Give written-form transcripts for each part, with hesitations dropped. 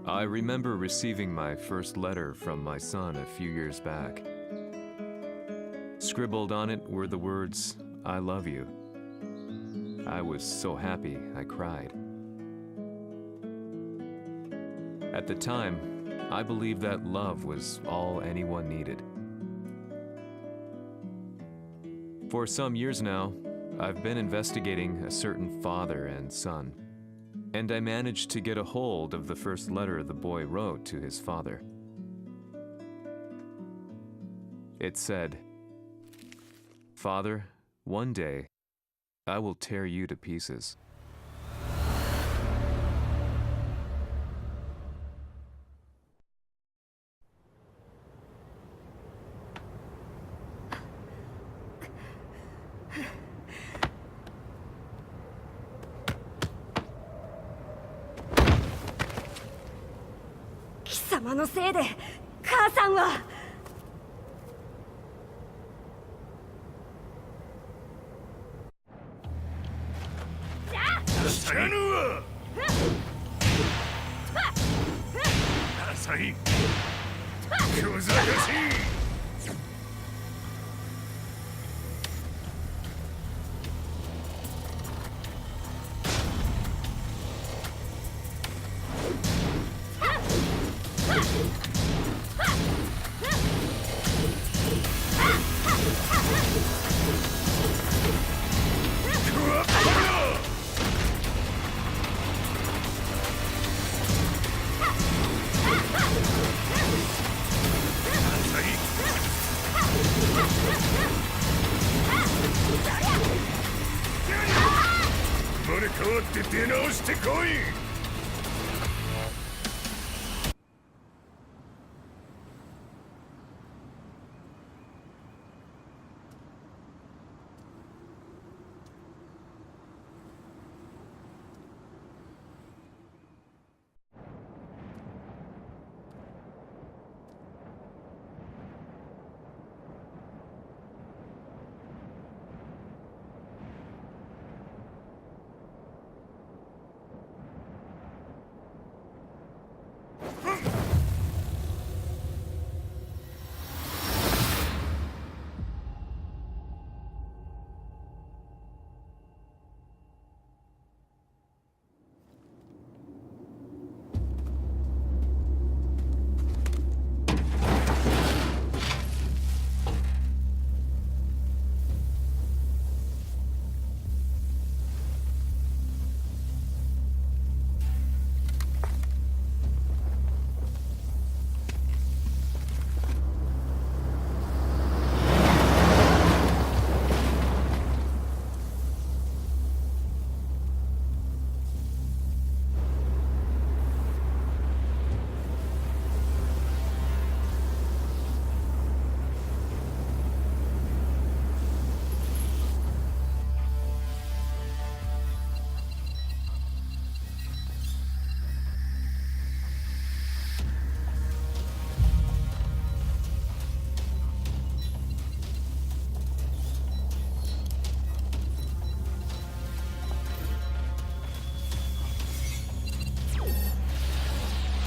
I remember receiving my first letter from my son a few years back. Scribbled on it were the words, "I love you." I was so happy I cried. At the time, I believed that love was all anyone needed. For some years now, I've been investigating a certain father and son, and I managed to get a hold of the first letter the boy wrote to his father. It said, "Father, one day, I will tear you to pieces." "様のせいで母さんは..."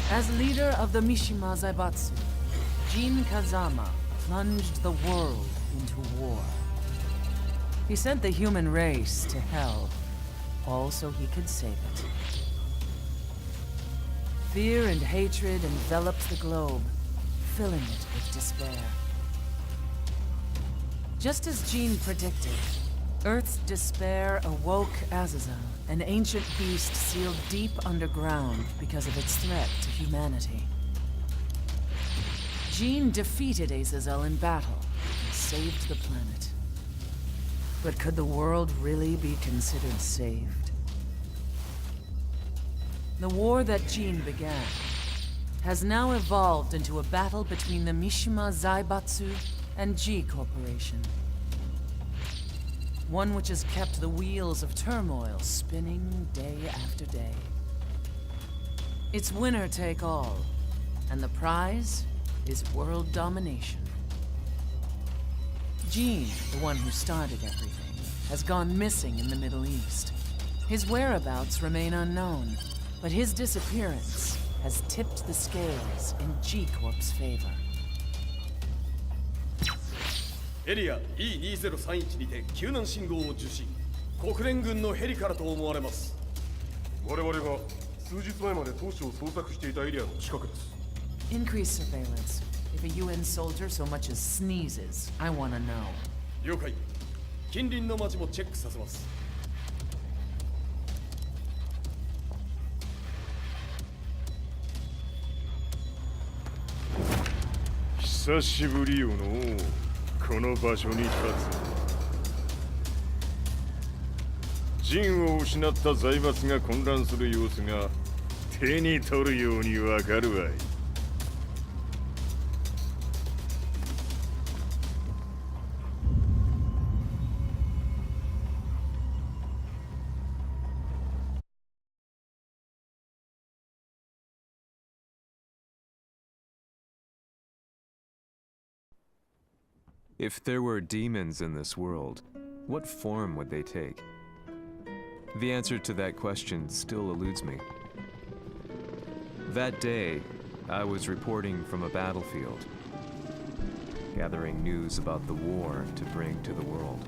As leader of the Mishima Zaibatsu, Jin Kazama plunged the world into war. He sent the human race to hell, all so he could save it. Fear and hatred enveloped the globe, filling it with despair. Just as Jin predicted, Earth's despair awoke Azazel, an ancient beast sealed deep underground because of its threat to humanity. Jin defeated Azazel in battle and saved the planet. But could the world really be considered saved? The war that Jin began has now evolved into a battle between the Mishima Zaibatsu and G Corporation. One which has kept the wheels of turmoil spinning day after day. It's winner take all, and the prize is world domination. Jin, the one who started everything, has gone missing in the Middle East. His whereabouts remain unknown, but his disappearance has tipped the scales in G-Corp's favor. エリア E2031 にて救難信号を受信。国連軍のヘリからと思われます。我々が数日前まで当初を捜索していたエリアの近くです。 Increase surveillance. If a UN soldier so much as sneezes, I want to know. 了解。近隣の町もチェックさせます。久しぶりよのこの場所に立つ。陣を失った財閥が混乱する様子が手に取るようにわかるわい。If there were demons in this world, what form would they take? The answer to that question still eludes me. That day, I was reporting from a battlefield, gathering news about the war to bring to the world.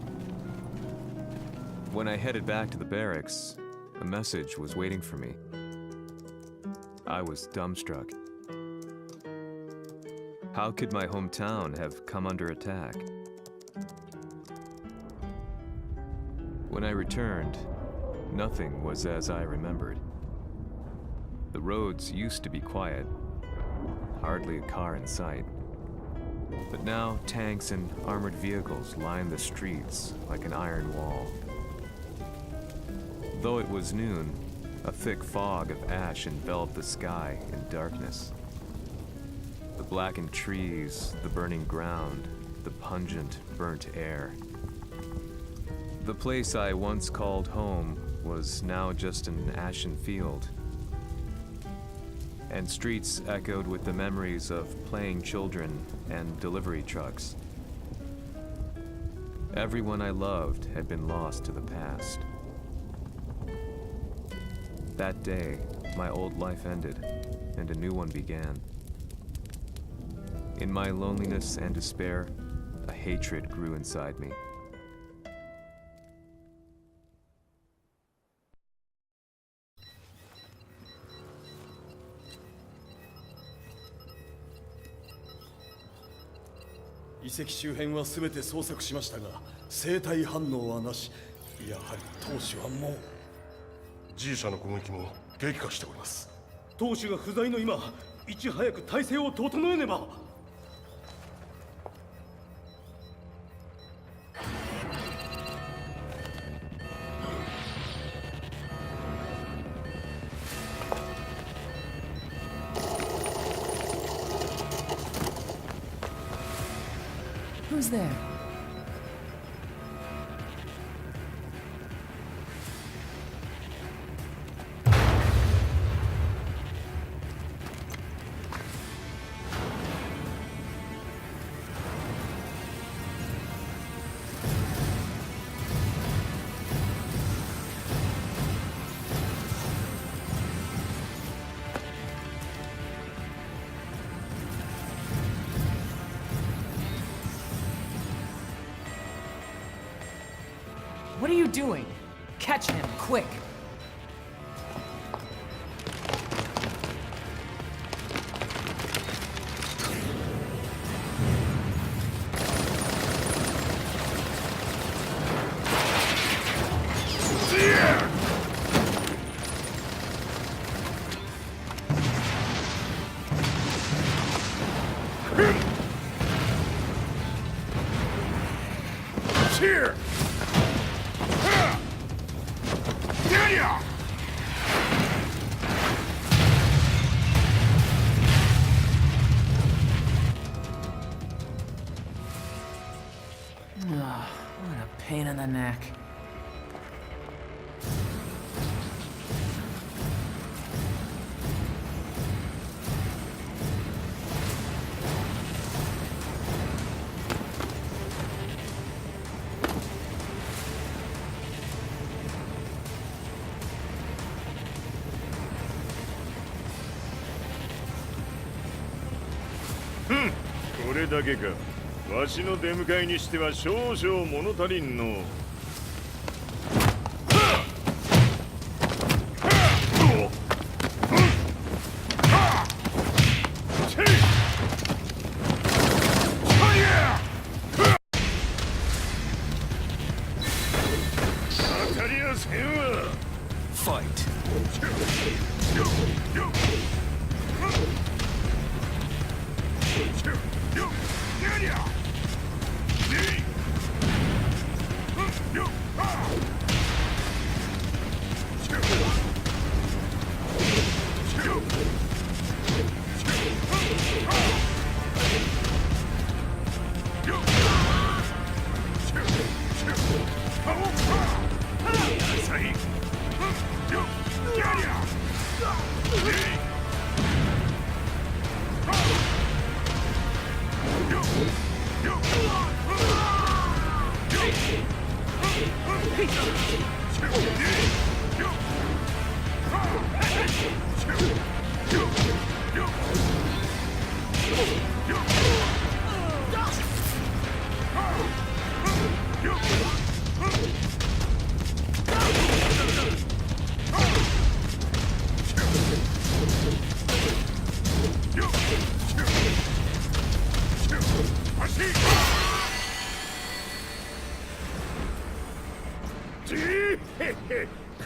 When I headed back to the barracks, a message was waiting for me. I was dumbstruck. How could my hometown have come under attack? When I returned, nothing was as I remembered. The roads used to be quiet, hardly a car in sight. But now tanks and armored vehicles line the streets like an iron wall. Though it was noon, a thick fog of ash enveloped the sky in darkness. The blackened trees, the burning ground, the pungent, burnt air. The place I once called home was now just an ashen field. And streets echoed with the memories of playing children and delivery trucks. Everyone I loved had been lost to the past. That day, my old life ended, and a new one began. In my loneliness and despair, a hatred grew inside me. "遺跡周辺は全て捜索しましたが、生体反応はなし。やはり当主はもう。G 社の攻撃も激化しております。当主が不在の今、いち早く体制を整えねば。Who's there? What are you doing? Catch him, quick! Here! What a pain in the neck. れだけか。わしの出迎えにしては少々物足りんの。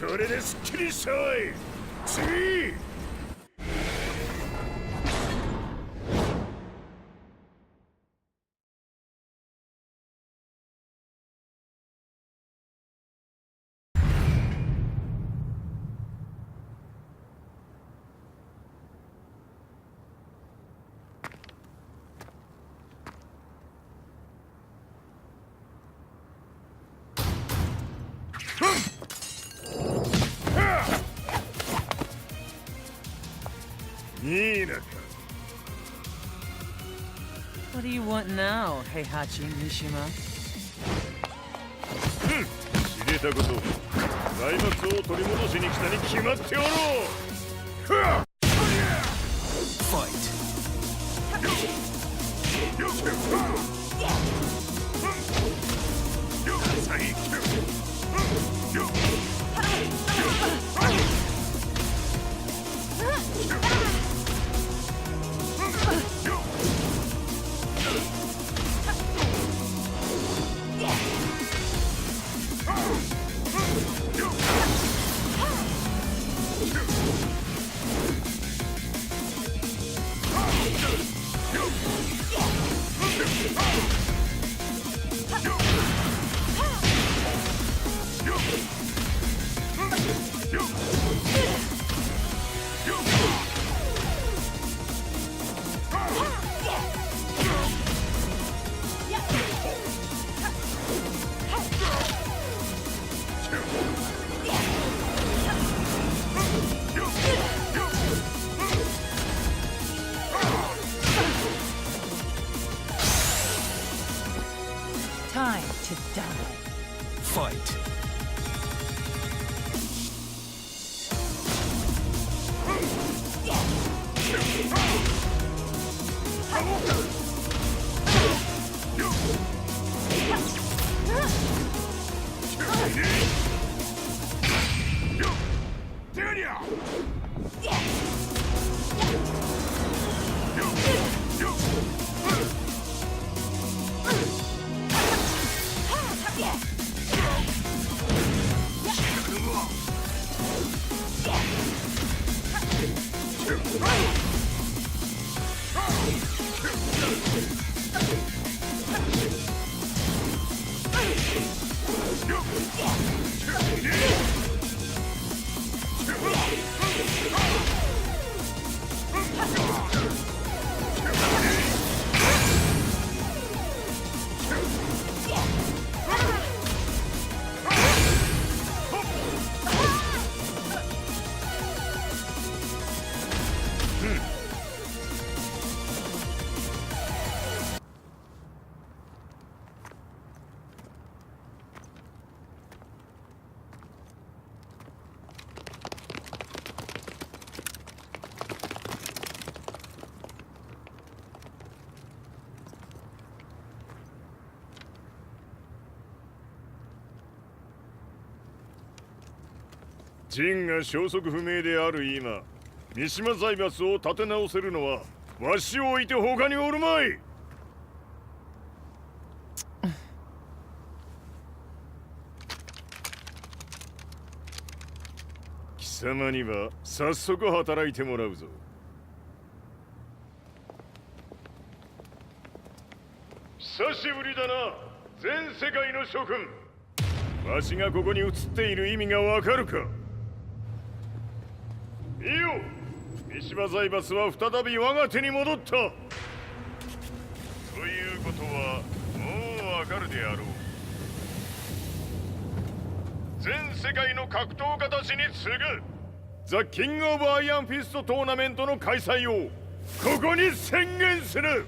これですっきりしたわい。次。What do you want now, Heihachi Mishima? 知れたこと。財閥を取り戻しに来たに決まっておろう。Fight. Time to die. Fight. ジンが消息不明である今、三島財閥を立て直せるのはわしを置いて他におるまい。貴様には早速働いてもらうぞ。久しぶりだな、全世界の諸君。わしがここに映っている意味がわかるか。いいよ、三島財閥は再び我が手に戻った。ということはもうわかるであろう。全世界の格闘家たちに次ぐザ・キング・オブ・アイアンフィストトーナメントの開催をここに宣言する。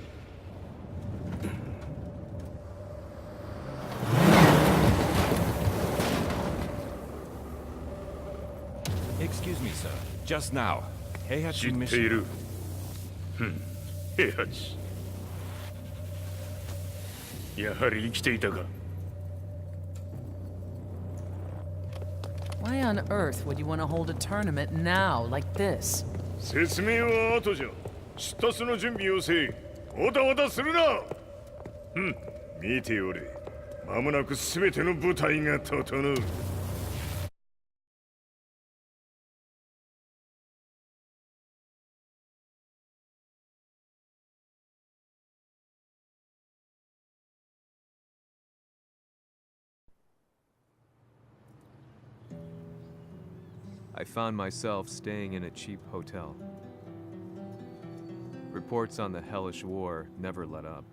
Excuse me, sir. Just now, Heihachi 知ってい Mishima. る。平八。やはり生きていたか。Why on earth would you want to hold a tournament now, like this? 説明は後じゃ。出立の準備をせい。おたわたするな。見ておれ。間もなく全ての部隊が整う。I found myself staying in a cheap hotel. Reports on the hellish war never let up.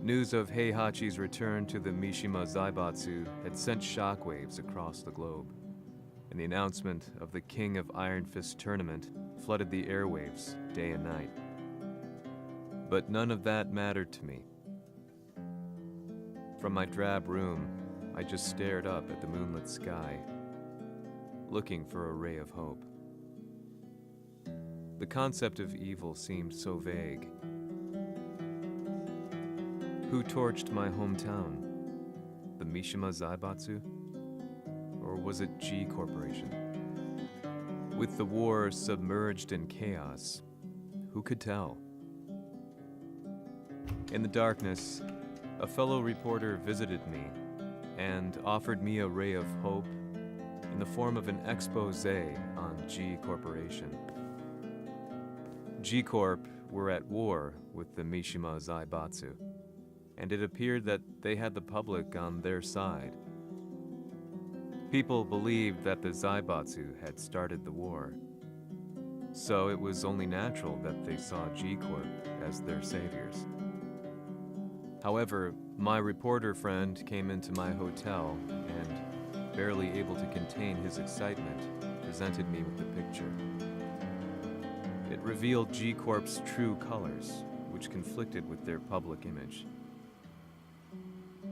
News of Heihachi's return to the Mishima Zaibatsu had sent shockwaves across the globe, and the announcement of the King of Iron Fist tournament flooded the airwaves day and night. But none of that mattered to me. From my drab room, I just stared up at the moonlit sky, looking for a ray of hope. The concept of evil seemed so vague. Who torched my hometown? The Mishima Zaibatsu? Or was it G Corporation? With the war submerged in chaos, who could tell? In the darkness, a fellow reporter visited me and offered me a ray of hope in the form of an expose on G Corporation. G Corp were at war with the Mishima Zaibatsu, and it appeared that they had the public on their side. People believed that the Zaibatsu had started the war, so it was only natural that they saw G Corp as their saviors. However, my reporter friend came into my hotel and, barely able to contain his excitement, presented me with the picture. It revealed G Corp's true colors, which conflicted with their public image.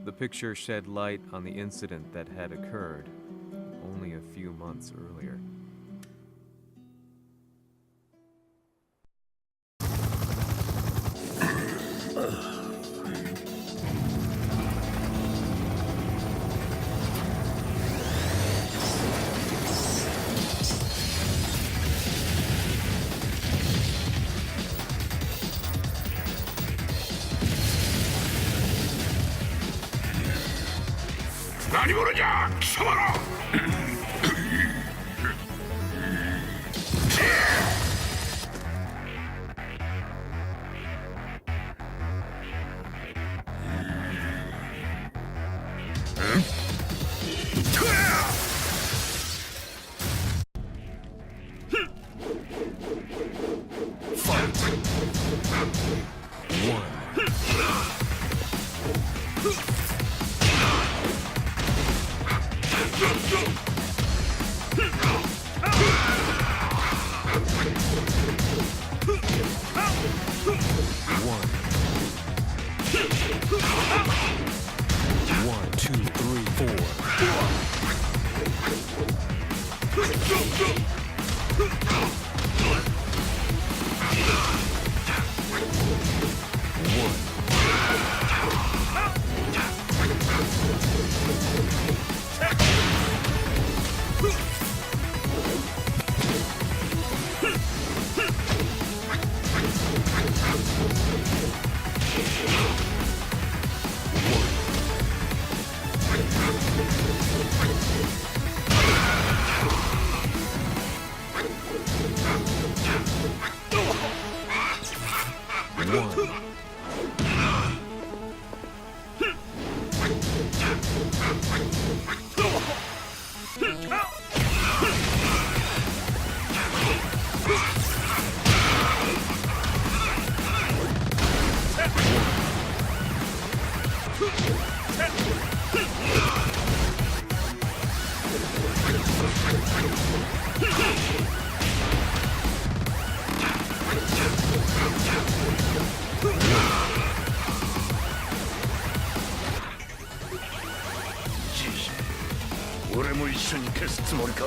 The picture shed light on the incident that had occurred only a few months earlier. 俺も一緒に消すつもりか。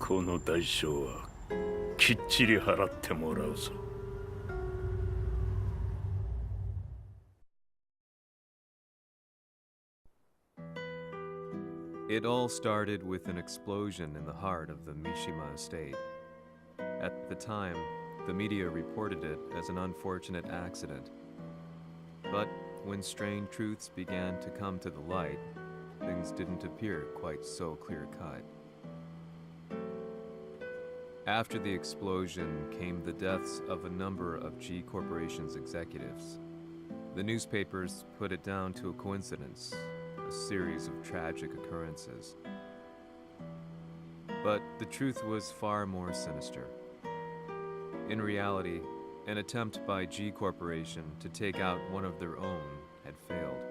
この代償はきっちり払ってもらうぞ。It all started with an explosion in the heart of the Mishima estate. At the time, the media reported it as an unfortunate accident. But when strange truths began to come to the light, things didn't appear quite so clear-cut. After the explosion came the deaths of a number of G Corporation's executives. The newspapers put it down to a coincidence, a series of tragic occurrences. But the truth was far more sinister. In reality, an attempt by G Corporation to take out one of their own had failed,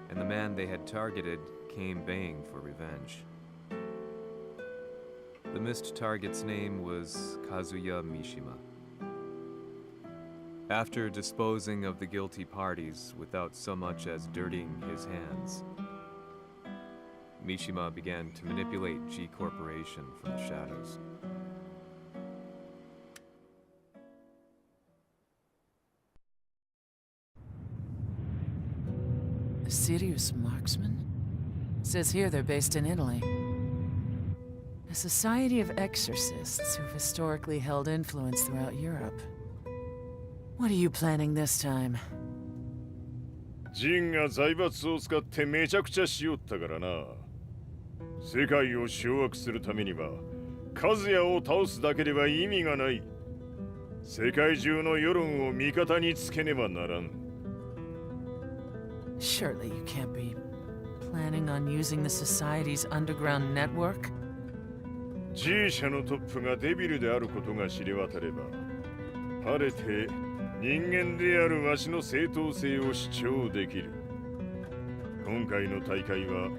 and the man they had targeted came baying for revenge. The missed target's name was Kazuya Mishima. After disposing of the guilty parties without so much as dirtying his hands, Mishima began to manipulate G Corporation from the shadows. A serious marksman? Says here they're based in Italy. A society of exorcists who've historically held influence throughout Europe. What are you planning this time? ジンが財閥を使ってめちゃくちゃしよったからな。世界を掌握するためにはカズヤを倒すだけでは意味がない。世界中の世論を味方につけねばならん。Surely you can't be planning on using the society's underground network? G 社のトップがデビルであることが知れ渡れば、晴れて人間であるわしの正当性を主張できる。今回の大会は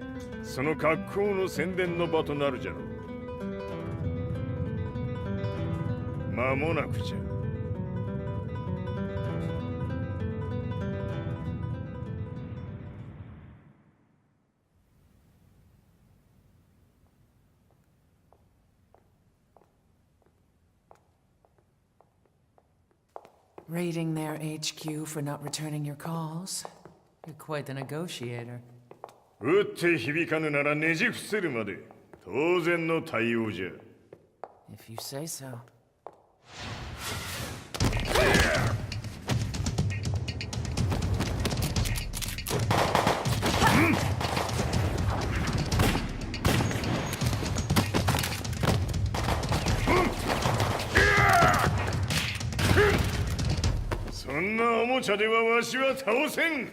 その格好の宣伝の場となるじゃろう。間もなくじゃ。Raiding their HQ for not returning your calls? You're quite the negotiator. 撃って響かぬならねじ伏せるまで当然の対応じゃ。If you say so. そんなおもちゃではわしは倒せん。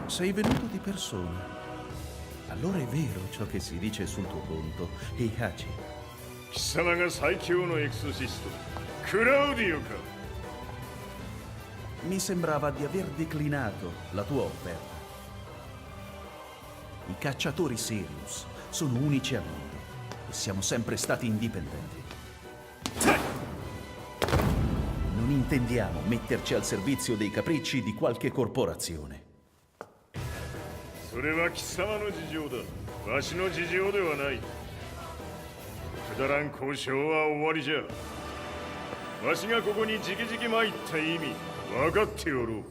Sei venuto di persona. Allora è vero ciò che si dice sul tuo conto, Heihachi. 貴様が最強のエクソシスト、クラウディオか。Mi sembrava di aver declinato la tua offerta. I cacciatori Sirius sono unici al mondo e siamo sempre stati indipendenti. Non intendiamo metterci al servizio dei capricci di qualche corporazione. それは貴様の事情だ。わしの事情ではない。くだらん交渉は終わりじゃ。わしがここに直々参った意味分かっておろう。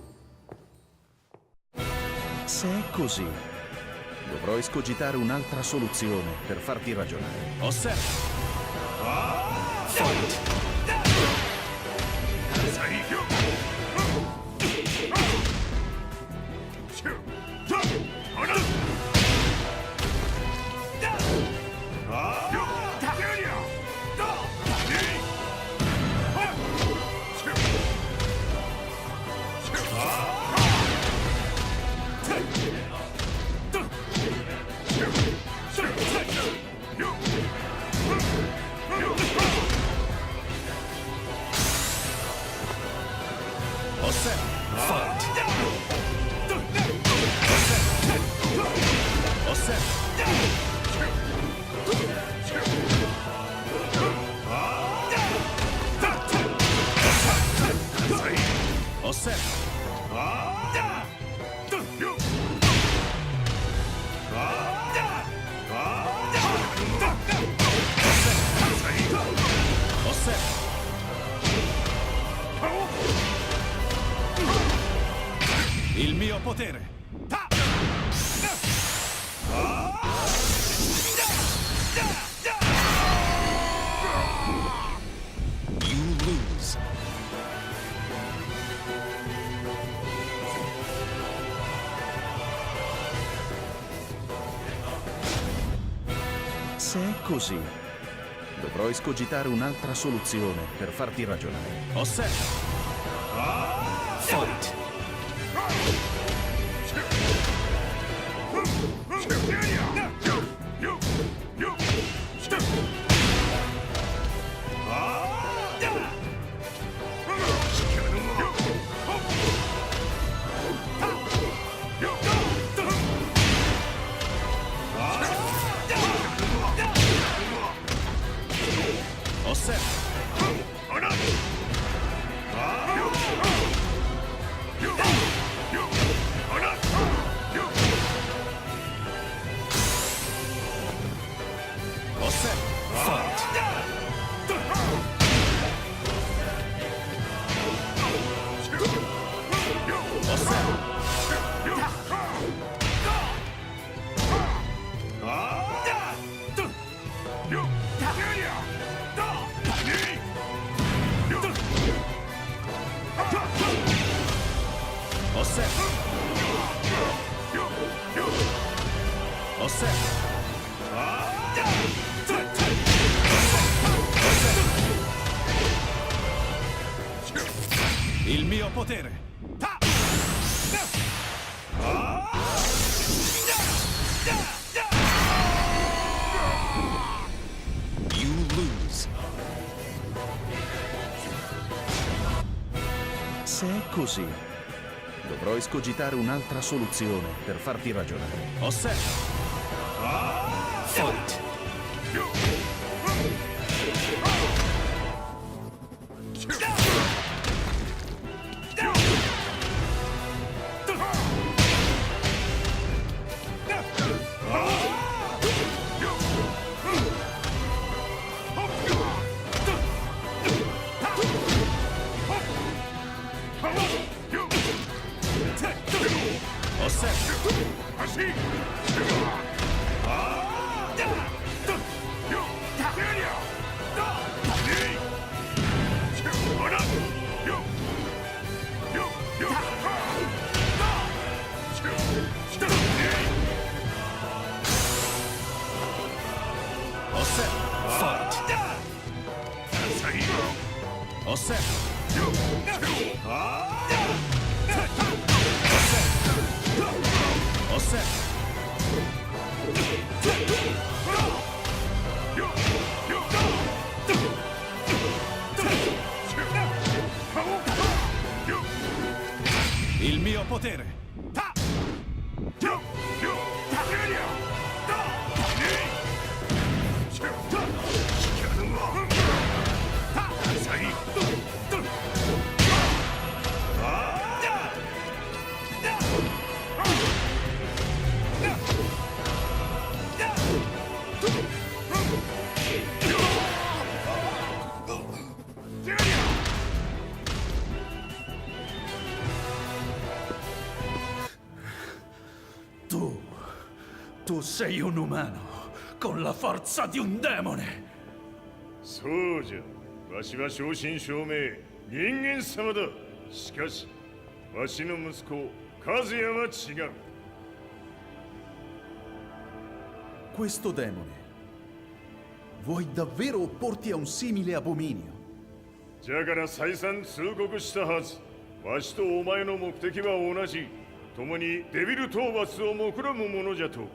Se è così, dovrò escogitare un'altra soluzione per farti ragionare. Osserva! Osserva! Il mio potere. You lose. Se è così, dovrò escogitare un'altra soluzione per farti ragionare. Osserva. Fight. Il mio potere. You lose. Se è così, dovrò escogitare un'altra soluzione per farti ragionare. Osserva. Fight. Il mio potere. Tu sei un umano, con la forza di un demone. そうじゃ。わしは正真正銘人間様だ。しかし、わしの息子和也は違う。Questo demone, vuoi davvero opporti a un simile abominio? じゃから再三通告したはず。わしとお前の目的は同じ。共にデビル討伐を目論むものじゃと。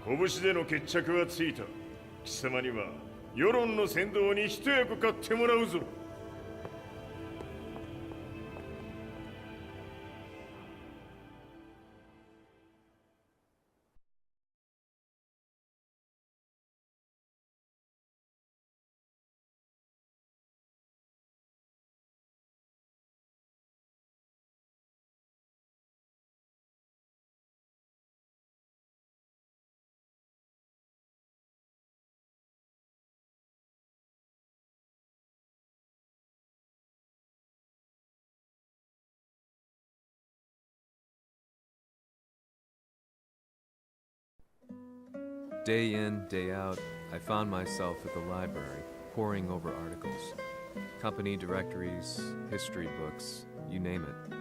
拳での決着はついた。貴様には世論の先導に一役買ってもらうぞ。Day in, day out, I found myself at the library, poring over articles. Company directories, history books, you name it.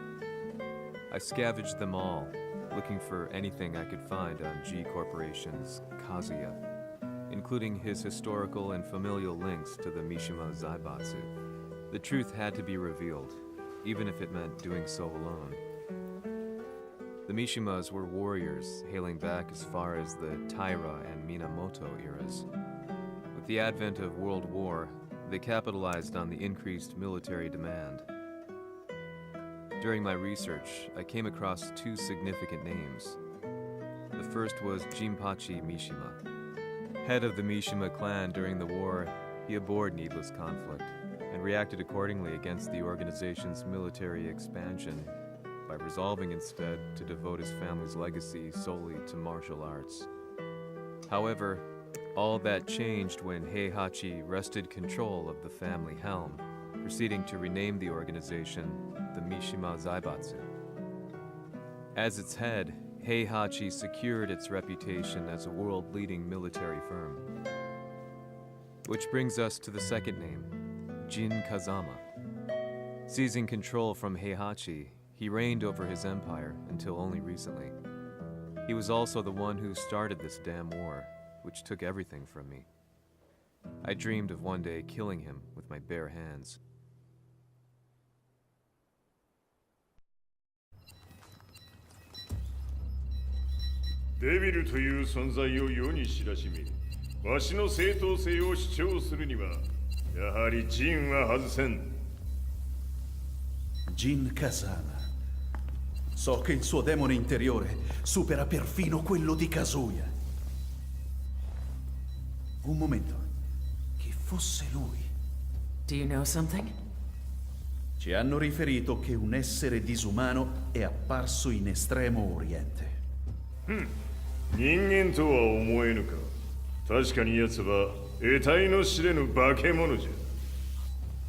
I scavenged them all, looking for anything I could find on G Corporation's Kazuya, including his historical and familial links to the Mishima Zaibatsu. The truth had to be revealed, even if it meant doing so alone. The Mishimas were warriors hailing back as far as the Taira and Minamoto eras. With the advent of World War, they capitalized on the increased military demand. During my research, I came across two significant names. The first was Jinpachi Mishima. Head of the Mishima clan during the war, he abhorred needless conflict and reacted accordingly against the organization's military expansion by resolving instead to devote his family's legacy solely to martial arts. However, all that changed when Heihachi wrested control of the family helm, proceeding to rename the organization the Mishima Zaibatsu. As its head, Heihachi secured its reputation as a world-leading military firm. Which brings us to the second name, Jin Kazama. Seizing control from Heihachi, he reigned over his empire until only recently. He was also the one who started this damn war, which took everything from me. I dreamed of one day killing him with my bare hands. Devil という存在を世に知らしみ、わしの正当性を主張するには、やはりジンは外せん。Jin Kazama. So che il suo demone interiore supera perfino quello di Kazuya. Un momento. Chi fosse lui? Do you know something? Ci hanno riferito che un essere disumano è apparso in Estremo Oriente. 人間とは思えぬか。確かに奴は得体の知れぬ化け物じゃ。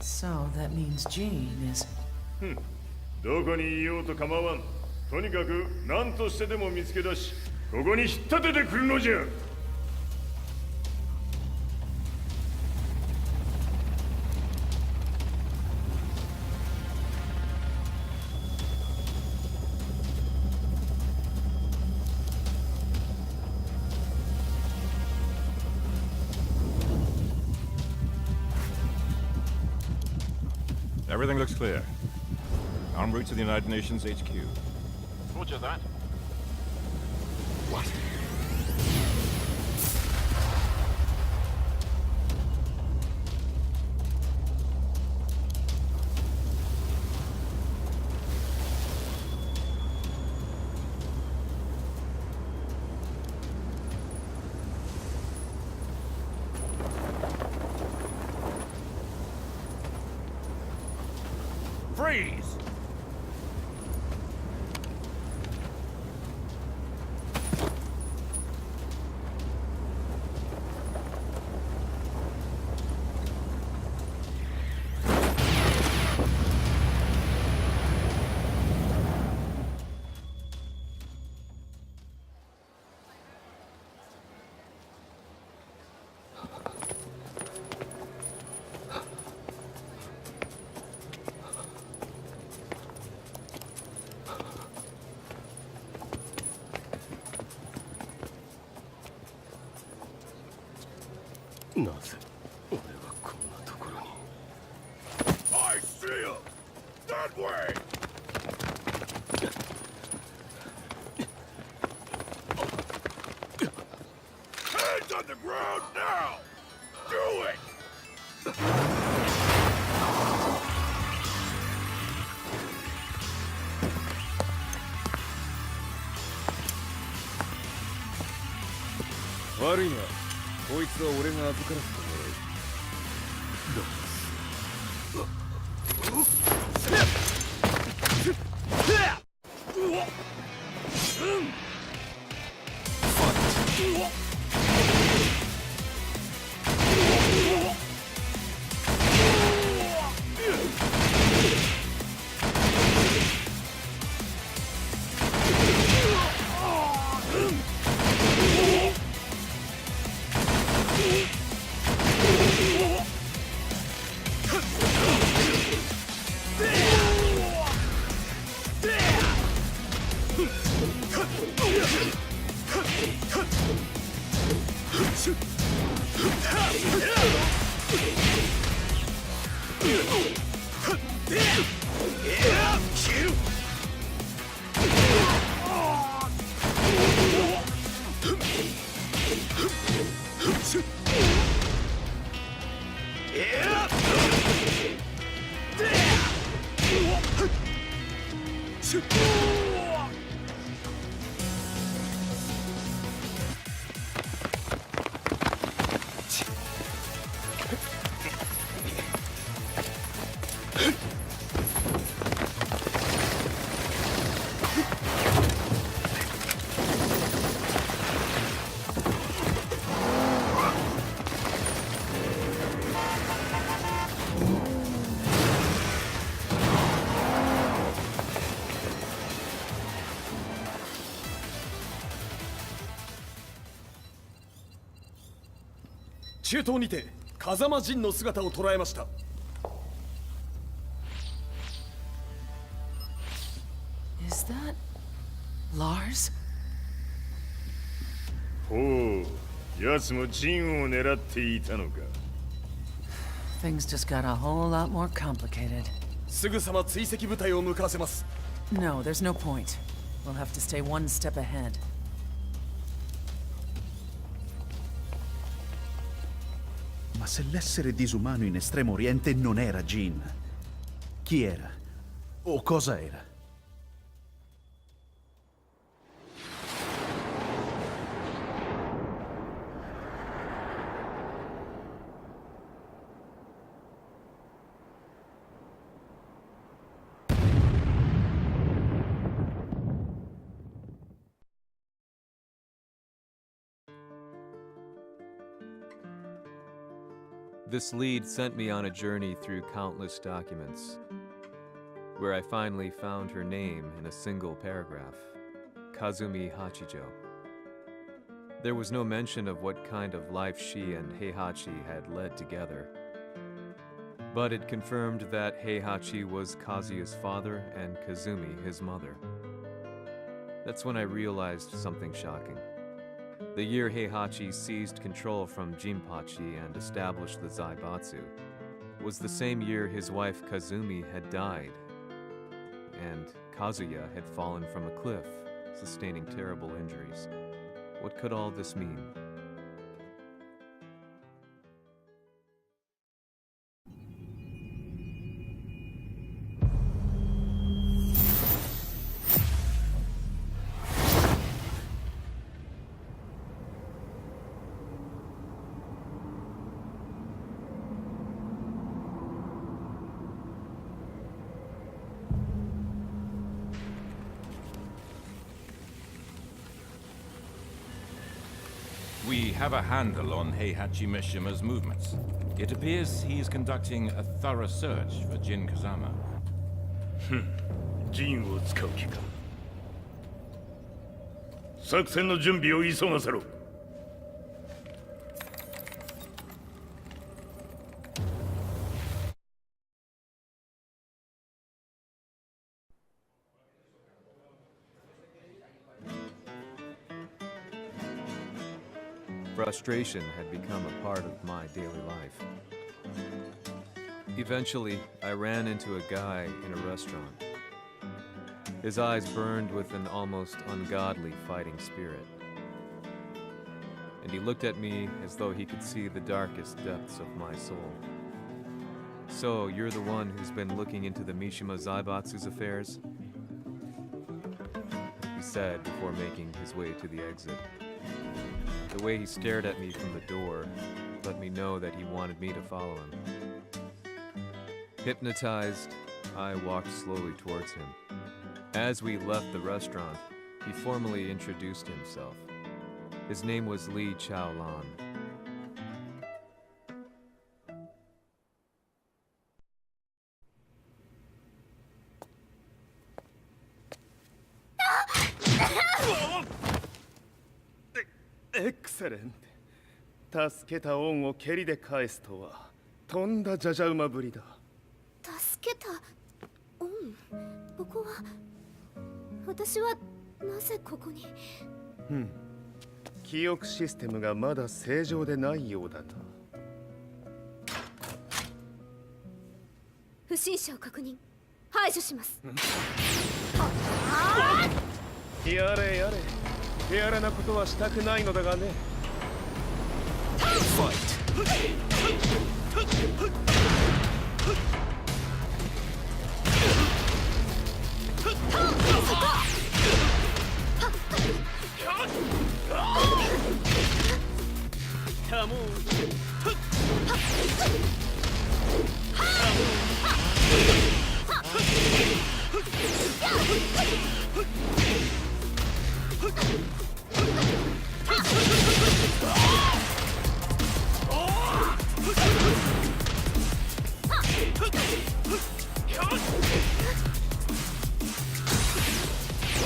So that means Jin is... どこにいようと構わん。とにかく何としてでも見つけ出し、ここに引っ立ててくるのじゃ。Everything looks clear. En route to the United Nations HQ. Roger that. What? Freeze! I see him! That way! Hands on the ground now! Do it! Worry not. こいつは俺が預からせてもらう。中東にて風間陣の姿を捉えました。Is that Lars? ほう、奴もジンを狙っていたのか。Things just got a whole lot more complicated. すぐさま追跡部隊を向かわせます。No, there's no point. We'll have to stay one step ahead. Ma se l'essere disumano in Estremo Oriente non era Jin, chi era? O cosa era? This lead sent me on a journey through countless documents, where I finally found her name in a single paragraph, Kazumi Hachijo. There was no mention of what kind of life she and Heihachi had led together, but it confirmed that Heihachi was Kazuya's father and Kazumi his mother. That's when I realized something shocking. The year Heihachi seized control from Jinpachi and established the Zaibatsu was the same year his wife Kazumi had died, and Kazuya had fallen from a cliff, sustaining terrible injuries. What could all this mean? We have a handle on Heihachi Mishima's movements. It appears he is conducting a thorough search for Jin Kazama. ジンを使う気か。作戦の準備を急がせろ。Frustration had become a part of my daily life. Eventually, I ran into a guy in a restaurant. His eyes burned with an almost ungodly fighting spirit. And he looked at me as though he could see the darkest depths of my soul. So, you're the one who's been looking into the Mishima Zaibatsu's affairs? He said before making his way to the exit. The way he stared at me from the door let me know that he wanted me to follow him. Hypnotized, I walked slowly towards him. As we left the restaurant, he formally introduced himself. His name was Li Chaolan. Excellent. 助けた恩を蹴りで返すとはとんだじゃじゃ馬ぶりだ。助けた恩？ここは私はなぜここに？記憶システムがまだ正常でないようだな。不審者を確認。排除します。やれやれ。手荒なことはしたくないのだがね。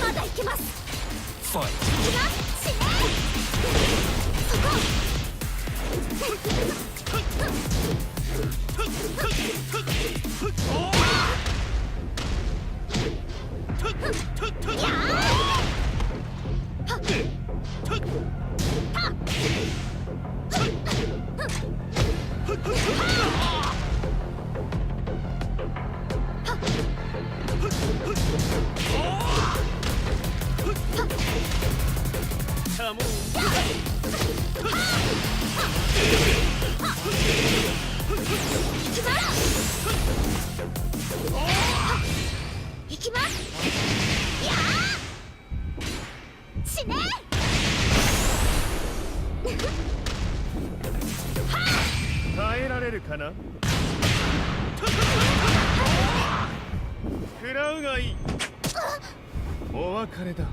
まだいけます。ファイト。いきます。やー死ね。耐えられるかな。食らうがいい。お別れだ。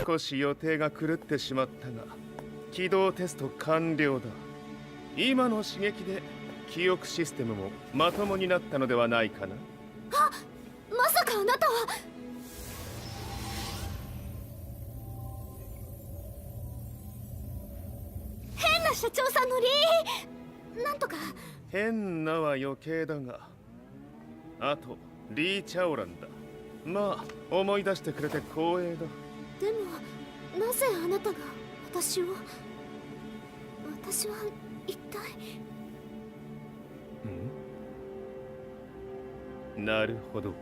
少し予定が狂ってしまったが、起動テスト完了だ。今の刺激で記憶システムもまともになったのではないかな。あ、まさかあなたは。変な社長さんのなんとか。変なは余計だが、あとリー・チャオランだ。まあ思い出してくれて光栄だ。でもなぜあなたが私は一体。なるほど、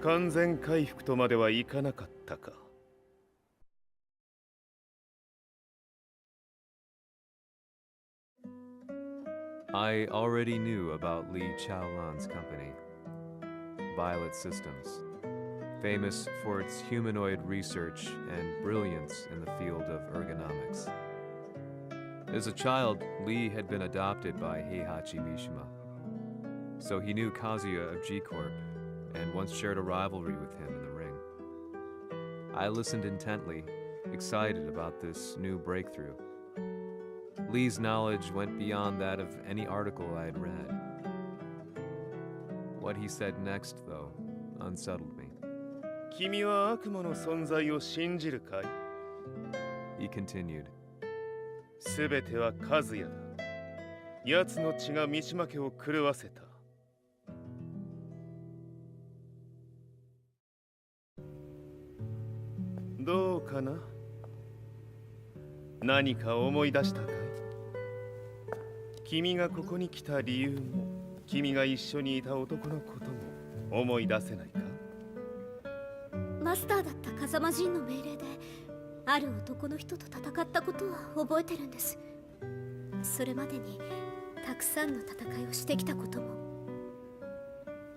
完全回復とまではいかなかったか。I already knew about Li Chaolan's company, Violet Systems, famous for its humanoid research and brilliance in the field of ergonomics. As a child, Li had been adopted by Heihachi Mishima, so he knew Kazuya of G-Corp and once shared a rivalry with him in the ring. I listened intently, excited about this new breakthrough. Li's knowledge went beyond that of any article I had read. What he said next, though, unsettled me. 君は悪魔の存在を信じるかい? He continued. すべてはカズヤだ。奴の血が三島家を狂わせた。どうかな？何か思い出したかい？君がここに来た理由も、君が一緒にいた男のことも思い出せないか？マスターだった風間陣の命令である男の人と戦ったことは覚えてるんです。それまでにたくさんの戦いをしてきたことも。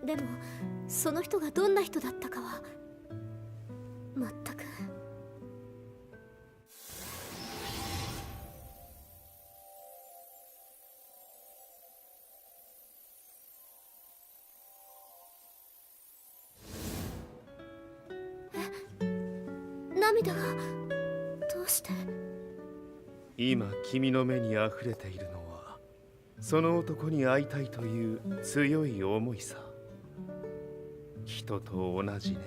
でもその人がどんな人だったかは全く。涙がどうして？今君の目にあふれているのはその男に会いたいという強い思いさ。人と同じね。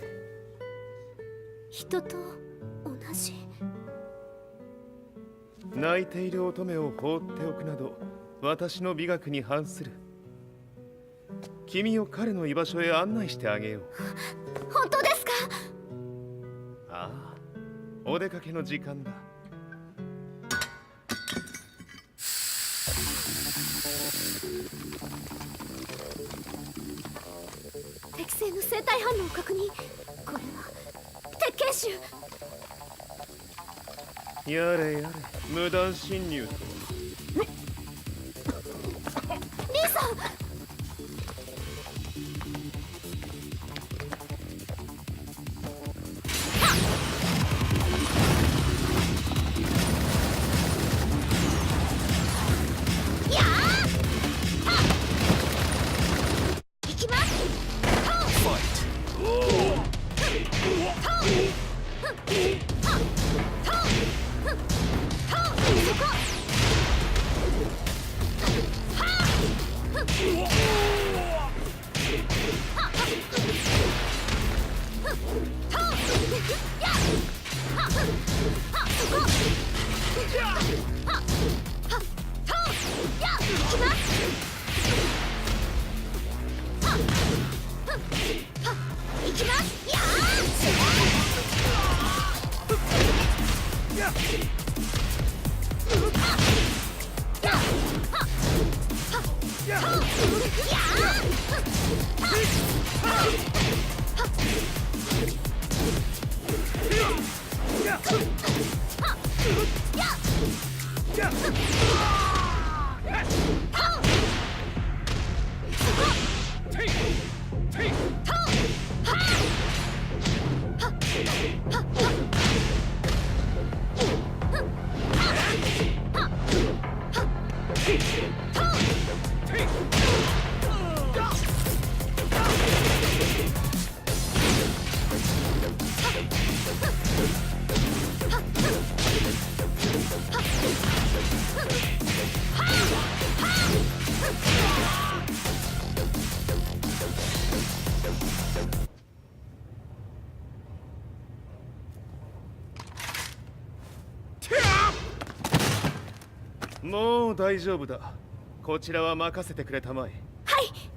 人と同じ。泣いている乙女を放っておくなど私の美学に反する。君を彼の居場所へ案内してあげよう。本当ですか？ああ、お出かけの時間だ。適正の生体反応を確認。これは鉄拳臭。やれやれ、無断侵入とは。リーさん。もう大丈夫だ。こちらは任せてくれたまえ。はい。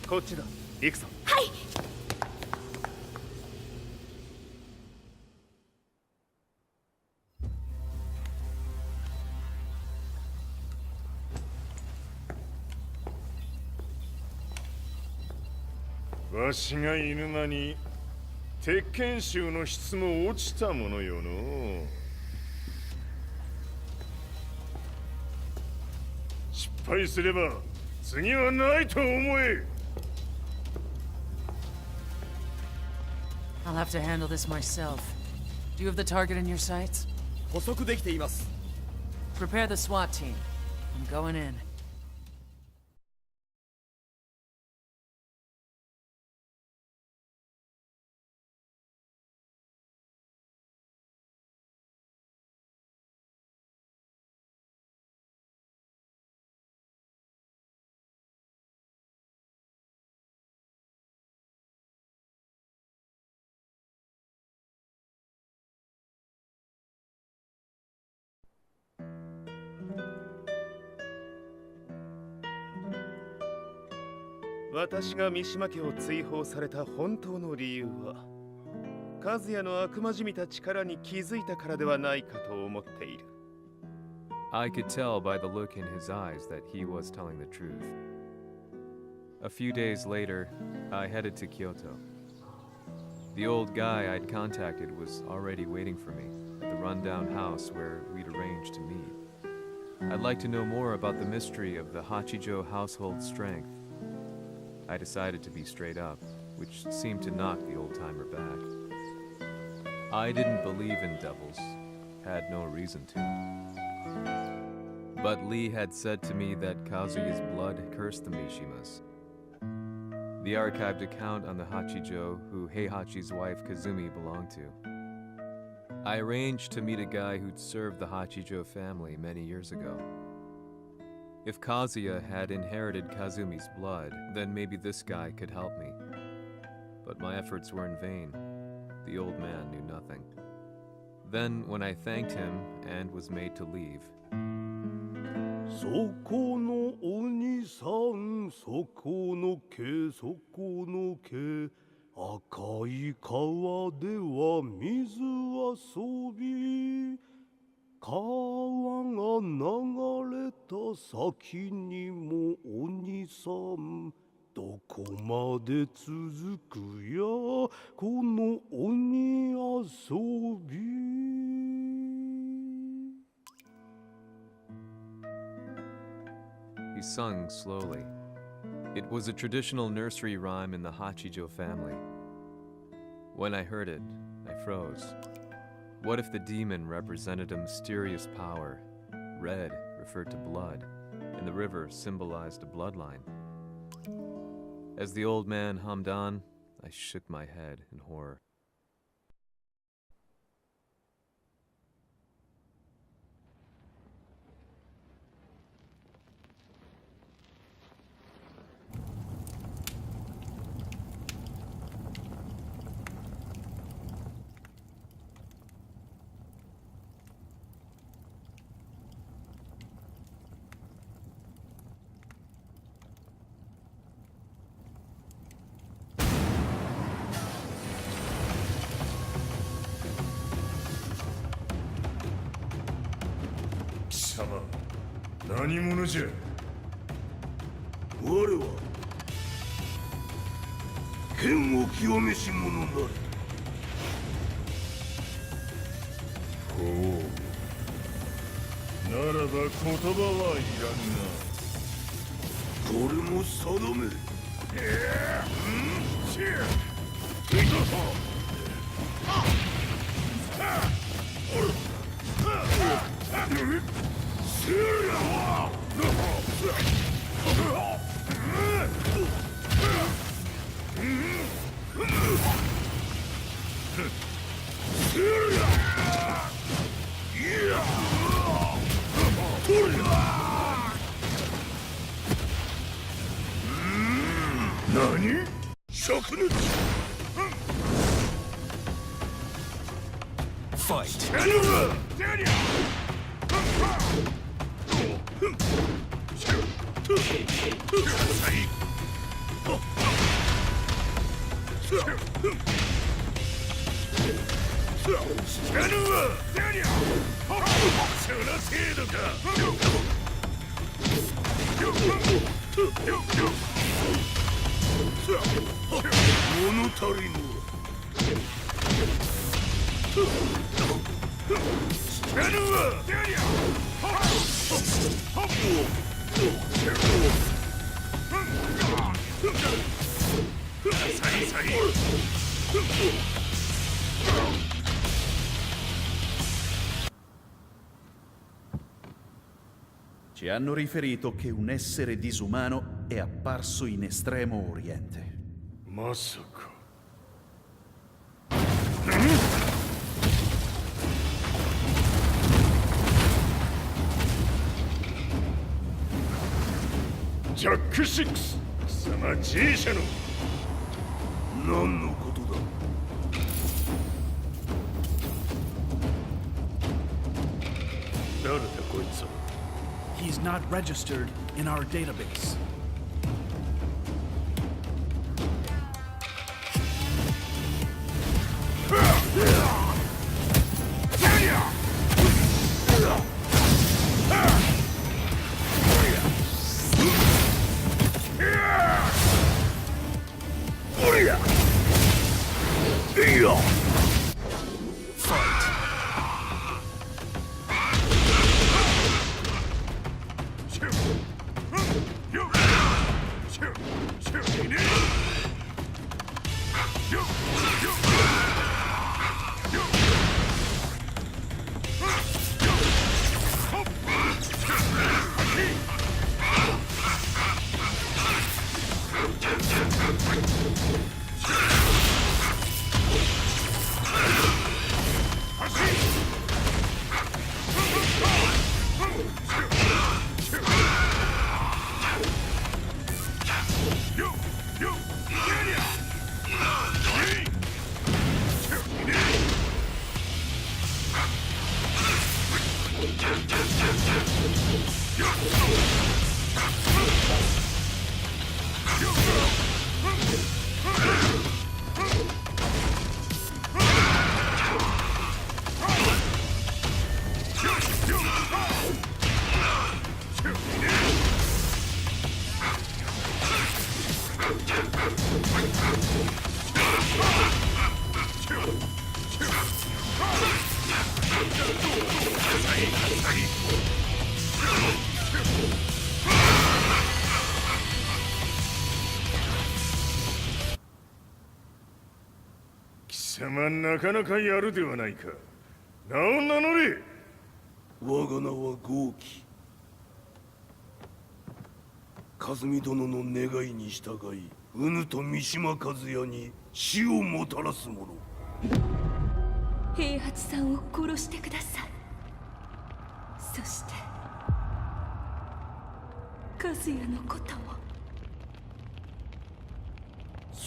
こっちだ。行くぞ。はい。わしが犬間に鉄拳衆の質も落ちたものよの。失敗すれば次はないと思え。I'll have to handle this myself. Do you have the target in your sights? 捕捉できています。Prepare the SWAT team. I'm going in.「私が三島家を追放された本当の理由は、和也の悪魔じみた力に気づいたからではないかと思っている。I could tell by the look in his eyes that he was telling the truth. A few days later, I headed to Kyoto. The old guy I'd contacted was already waiting for me at the rundown house where we'd arranged to meet. I'd like to know more about the mystery of the Hachijo household strength. I decided to be straight up, which seemed to knock the old-timer back. I didn't believe in devils, had no reason to. But Lee had said to me that Kazuya's blood cursed the Mishimas. The archived account on the Hachijo who Heihachi's wife Kazumi belonged to. I arranged to meet a guy who'd served the Hachijo family many years ago. If Kazuya had inherited Kazumi's blood, then maybe this guy could help me. But my efforts were in vain. The old man knew nothing. Then, when I thanked him and was made to leave, そこのお兄さん、そこの毛、そこの毛、赤い川では水遊び、川が流れた先にもお兄さん、どこまで続くや、この鬼遊び。 he sung slowly. It was a traditional nursery rhyme in the Hachijo family. When I heard it, I froze. What if the demon represented a mysterious power? Red referred to blood, and the river symbolized a bloodline. As the old man hummed on, I shook my head in horror. Sama, 何者じゃ。我は剣を清めし者なり。ほう。ならば言葉はいらんな。これも定め。何？灼熱。Fight. Ci hanno riferito che un essere disumano è apparso in Estremo Oriente. Masaka. Jack 6! 貴様 G 社の何のことだ。誰だこいつは。 He's not registered in our database. 様なかなかやるではないか。名を名乗れ。我が名は豪輝。和美殿の願いに従いうぬと三島和也に死をもたらす者。平八さんを殺してください。そして和也のことも。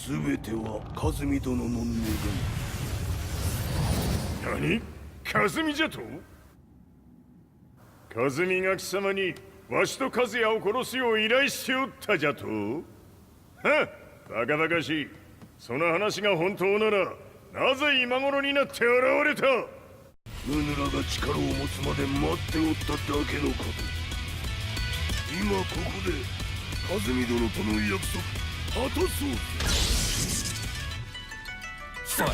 全ては和美殿の願い。何？和美じゃと？和美が貴様にわしと和也を殺すよう依頼しておったじゃと？はっ、バカバカしい。その話が本当ならなぜ今頃になって現れた？ヌヌラが力を持つまで待っておっただけのこと。今ここで和美殿との約束果たそうぜ。ファイ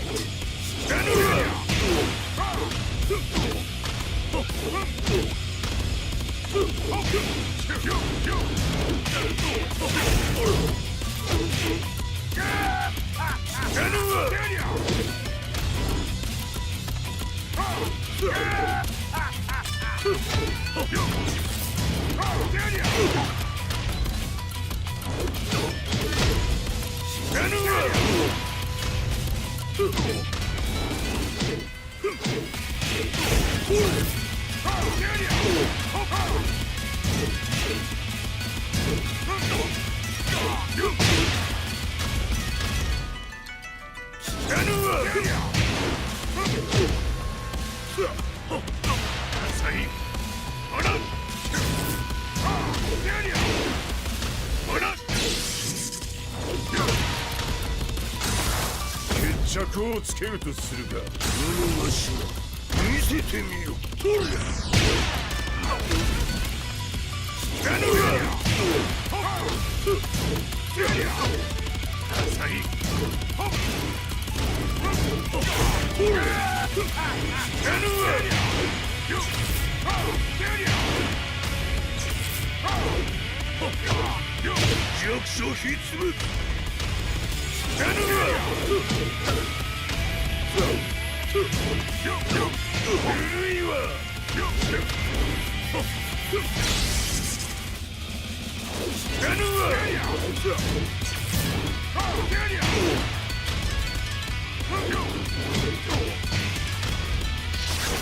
決着をつけるとするか。ヌヌがしは見せてみよ。そりゃ弱者必滅。古いわ。こ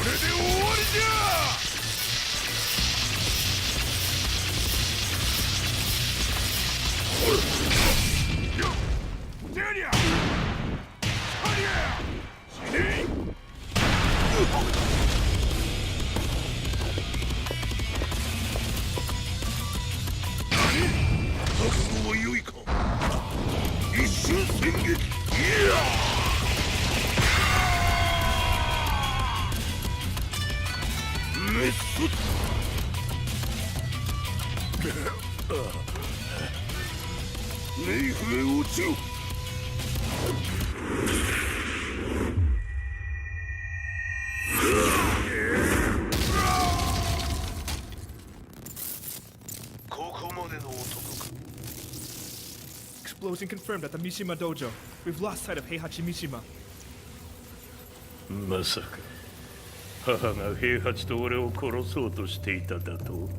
れで終わりじゃ。覚悟は良いか。一瞬戦撃。いやメスネイフへ落ちろ。ここまでの男か。Explosion confirmed at the Mishima dojo. We've lost sight of Heihachi Mishima. まさか母が平八と俺を殺そうとしていただと？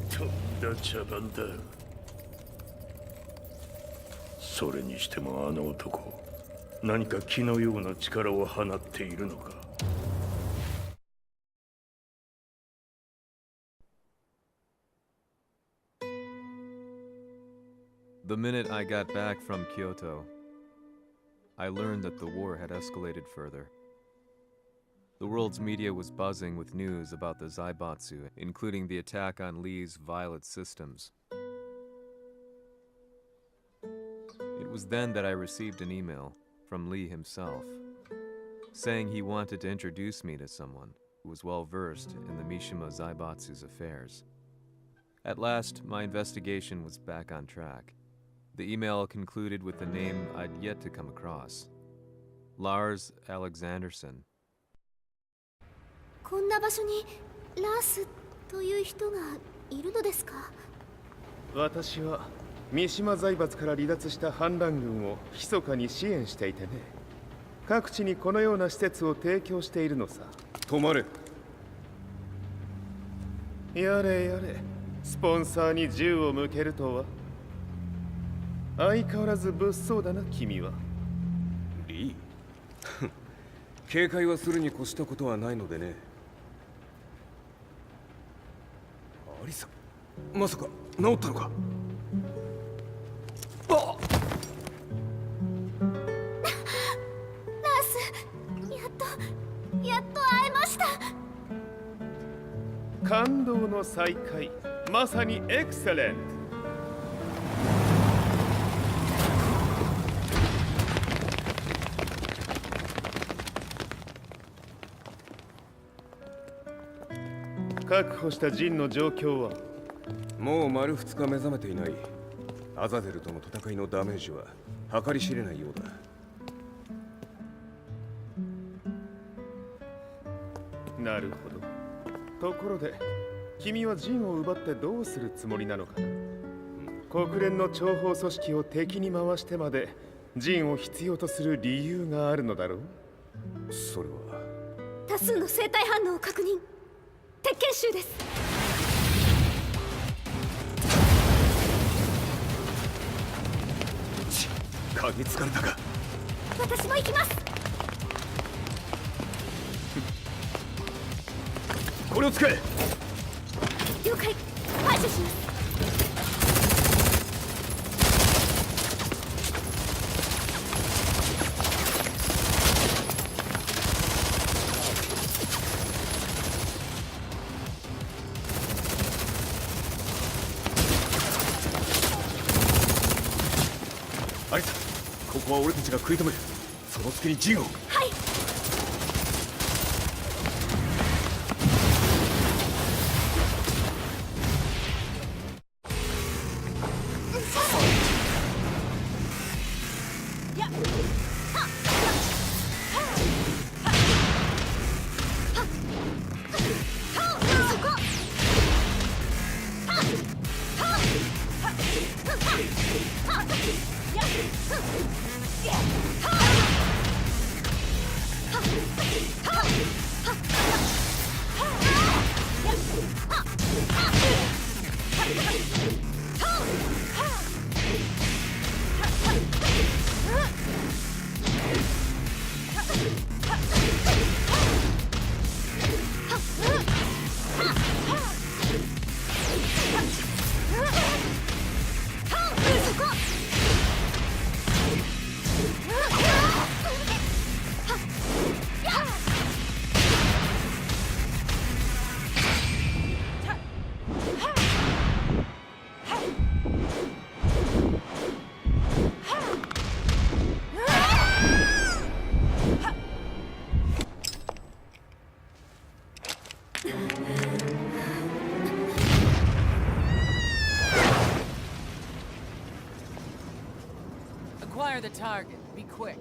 とんだ茶番だ。それにしてもあの男、何か気のような力を放っているのか。The minute I got back from Kyoto, I learned that the war had escalated further. The world's media was buzzing with news about the Zaibatsu, including the attack on Lee's Violet systems. It was then that I received an email from Lee himself, saying he wanted to introduce me to someone who was well versed in the Mishima Zaibatsu's affairs. At last, my investigation was back on track. The email concluded with a name I'd yet to come across. Lars Alexanderson. こんな場所にラースという人がいるのですか？私は三島財閥から離脱した反乱軍を密かに支援していてね。各地にこのような施設を提供しているのさ。止まれ。やれやれ、スポンサーに銃を向けるとは。相変わらず物騒だな君は。リー警戒はするに越したことはないのでね。アリサ、まさか治ったのか。あっナース、やっと会えました。感動の再会、まさにエクセレント。確保したジンの状況は。もう丸2日目覚めていない。アザゼルとの戦いのダメージは計り知れないようだ。なるほど。ところで君はジンを奪ってどうするつもりなのかな。国連の諜報組織を敵に回してまでジンを必要とする理由があるのだろう。それは多数の生体反応を確認。鉄拳衆です。嗅ぎつかれたか。私も行きます。これを使え。了解。排除します。アリサ、ここは俺たちが食い止める。その隙にジンを。はい。Acquire the target. Be quick.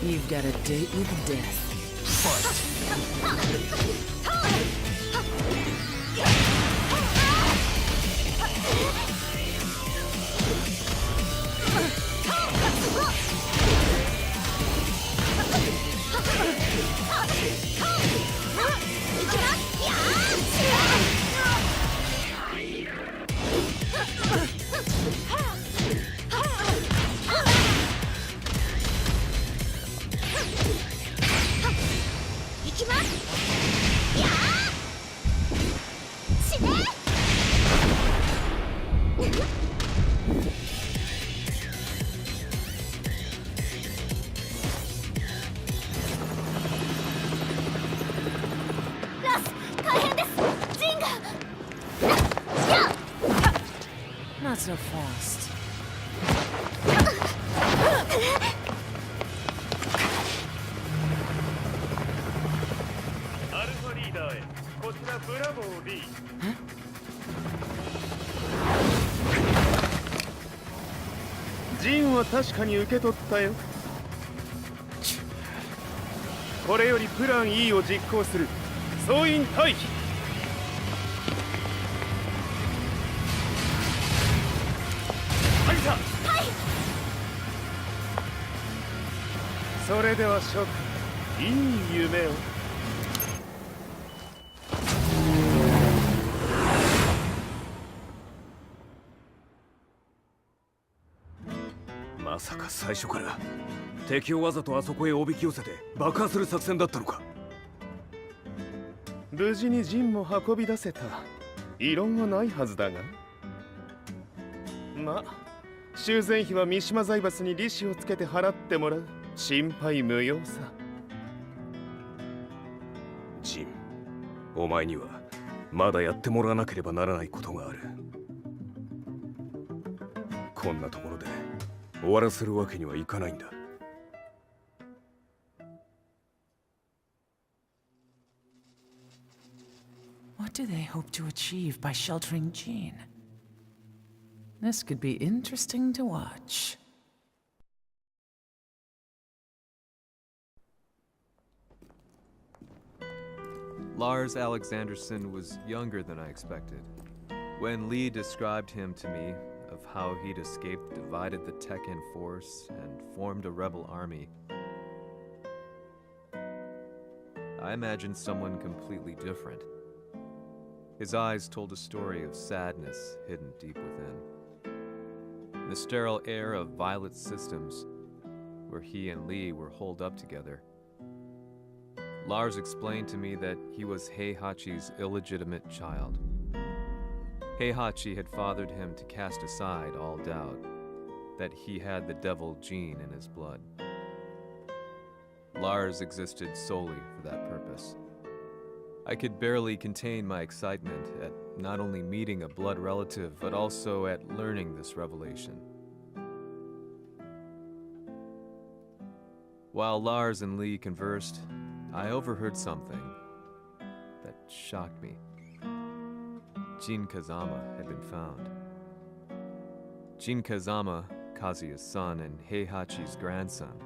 You've got a date with death. ラス、大変です。ジンが。Not so fast. アルファリーダーへ。こちらブラボー D。ジンは確かに受け取ったよ。これよりプラン E を実行する。総員退避。アリサ。はい。それでは諸君、いい夢を。まさか最初から敵をわざとあそこへおびき寄せて爆破する作戦だったのか。無事にジンも運び出せた。異論はないはずだが。まあ修繕費は三島財閥に利子をつけて払ってもらう。心配無用さ。ジン、お前にはまだやってもらわなければならないことがある。こんなところで終わらせるわけにはいかないんだ。What do they hope to achieve by sheltering Jin? This could be interesting to watch. Lars Alexanderson was younger than I expected. When Lee described him to me, of how he'd escaped, divided the Tekken force, and formed a rebel army, I imagined someone completely different. His eyes told a story of sadness hidden deep within. The sterile air of Violet Systems, where he and Lee were holed up together. Lars explained to me that he was Heihachi's illegitimate child. Heihachi had fathered him to cast aside all doubt that he had the devil Jin in his blood. Lars existed solely for that purpose. I could barely contain my excitement at not only meeting a blood relative, but also at learning this revelation. While Lars and Lee conversed, I overheard something that shocked me. Jin Kazama had been found. Jin Kazama, Kazuya's son and Heihachi's grandson.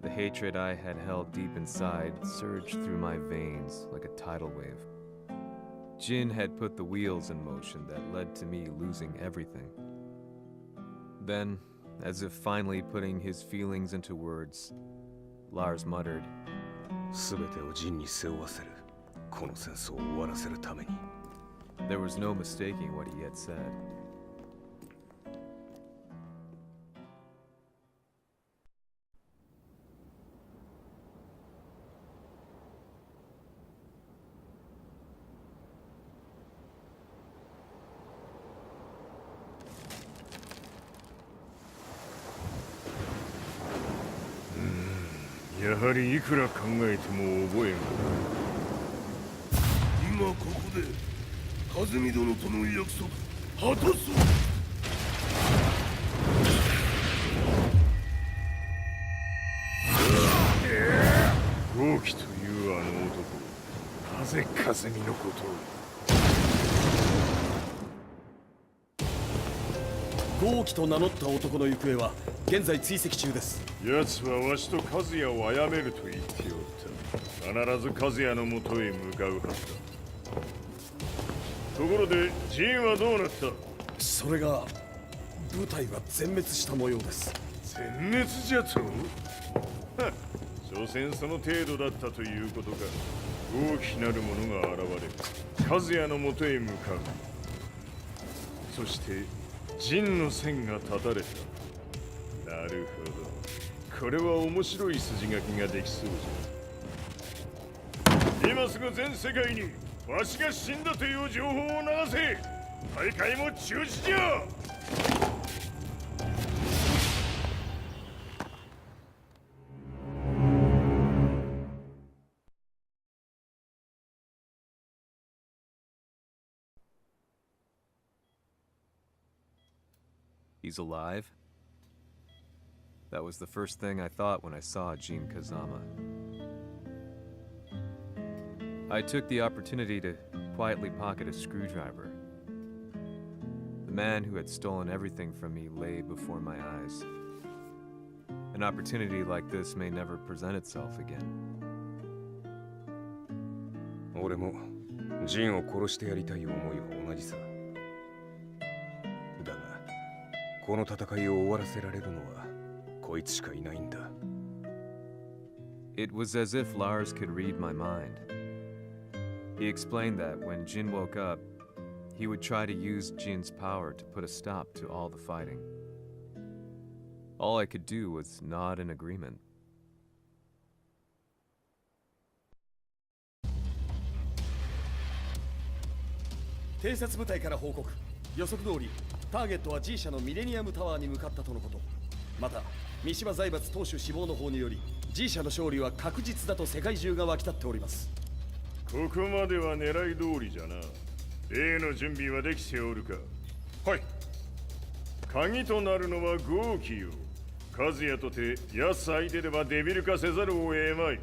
The hatred I had held deep inside surged through my veins like a tidal wave. Jin had put the wheels in motion that led to me losing everything. Then, as if finally putting his feelings into words, Lars muttered, 全てをジンに背負わせる。この戦争を終わらせるために。 There was no mistaking what he had said. Hmm, やはりいくら考えても覚えん。今ここで和美殿との約束果たそう。豪輝というあの男、なぜ和美のことを。豪輝と名乗った男の行方は現在追跡中です。奴はわしと和也を殺めると言っておった。必ず和也のもとへ向かうはずだ。ところでジンはどうなった？それが部隊は全滅した模様です。全滅じゃと？所詮その程度だったということか。大きなる者が現れ、和也のもとへ向かう。そして陣の線が断たれた。なるほど。これは面白い筋書きができそうじゃ。今すぐ全世界にわしが死んだという情報を流せ。大会も中止じゃ。He's alive? That was the first thing I thought when I saw Jin Kazama. I took the opportunity to quietly pocket a screwdriver. The man who had stolen everything from me lay before my eyes. An opportunity like this may never present itself again. 俺もジンを殺してやりたい思いは同じさ。だが、この戦いを終わらせられるのはこいつしかいないんだ。It was as if Lars could read my mind. He explained that when Jin woke up, he would try to use Jin's power to put a stop to all the fighting. All I could do was nod in agreement. 偵察部隊から報告。予測通り、ターゲットは G 社のミレニアムタワーに向かったとのこと。また、三島財閥当主死亡の方により、G 社の勝利は確実だと世界中が沸き立っております。ここまでは狙い通りじゃな。例の準備はできておるか。はい。鍵となるのは豪気よ。和也とて奴相手ではデビル化せざるを得まい。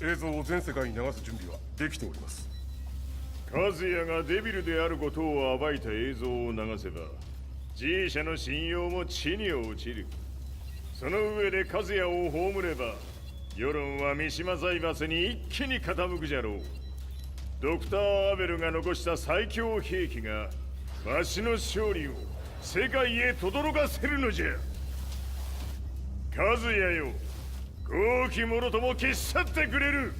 映像を全世界に流す準備はできております。和也がデビルであることを暴いた映像を流せば G 社の信用も地に落ちる。その上で和也を葬れば世論は三島財閥に一気に傾くじゃろう。ドクター・アベルが残した最強兵器がわしの勝利を世界へ轟かせるのじゃ。和也よ、豪気者とも消し去ってくれる。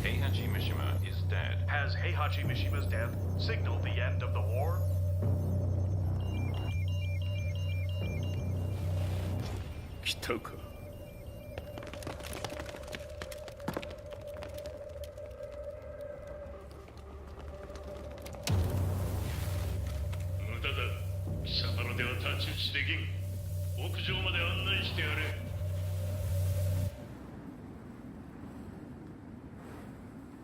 Heihachi Mishima is dead. Has Heihachi Mishima's death signaled the end of the war? 来たか。無駄だ。貴様らでは太刀打ちできん。屋上まで案内してやれ。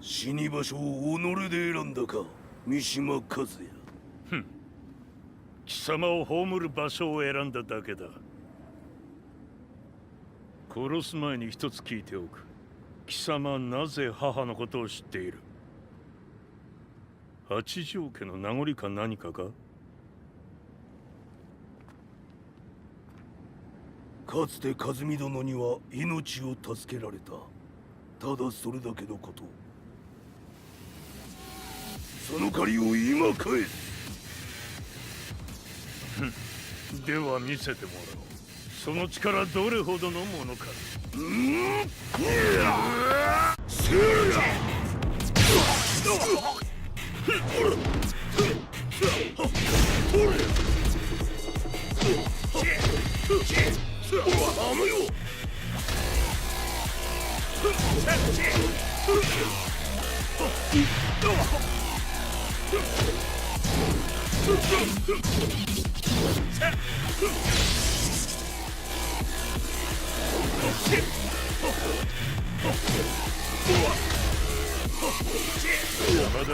死に場所を己で選んだか、三島和也。ふん。貴様を葬る場所を選んだだけだ。殺す前に一つ聞いておく。貴様なぜ母のことを知っている？八条家の名残か何かか？かつて和美殿には命を助けられた。ただそれだけのこと。その借りを今返す。では見せてもらおう。その力どれほどのものか。邪魔だ。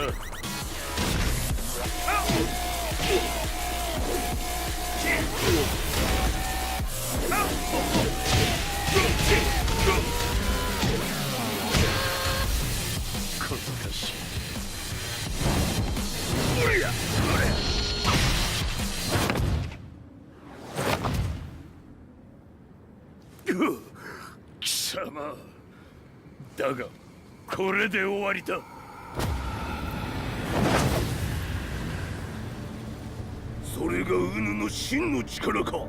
小賢しい。貴様だがこれで終わりだ。それがウヌの真の力か。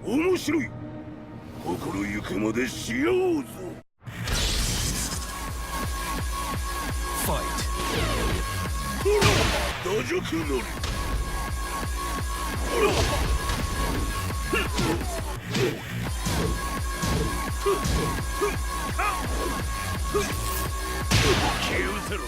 面白い。心ゆくまでしようぞ。ファイト。打辱なり。気を失せろ。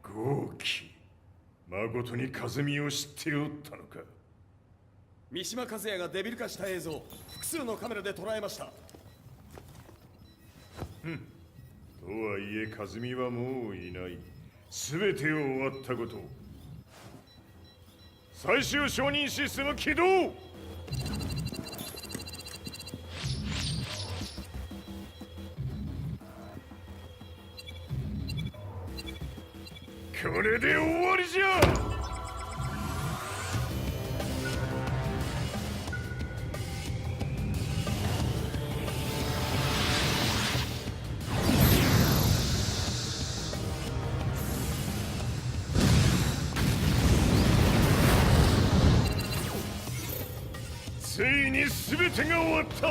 豪気、誠に和美を知っておったのか。三島和也がデビル化した映像、複数のカメラで捉えました。とはいえ和美はもういない。全てを終わったこと。最終承認システム起動。これで終わりじゃ。ついに全てが終わった。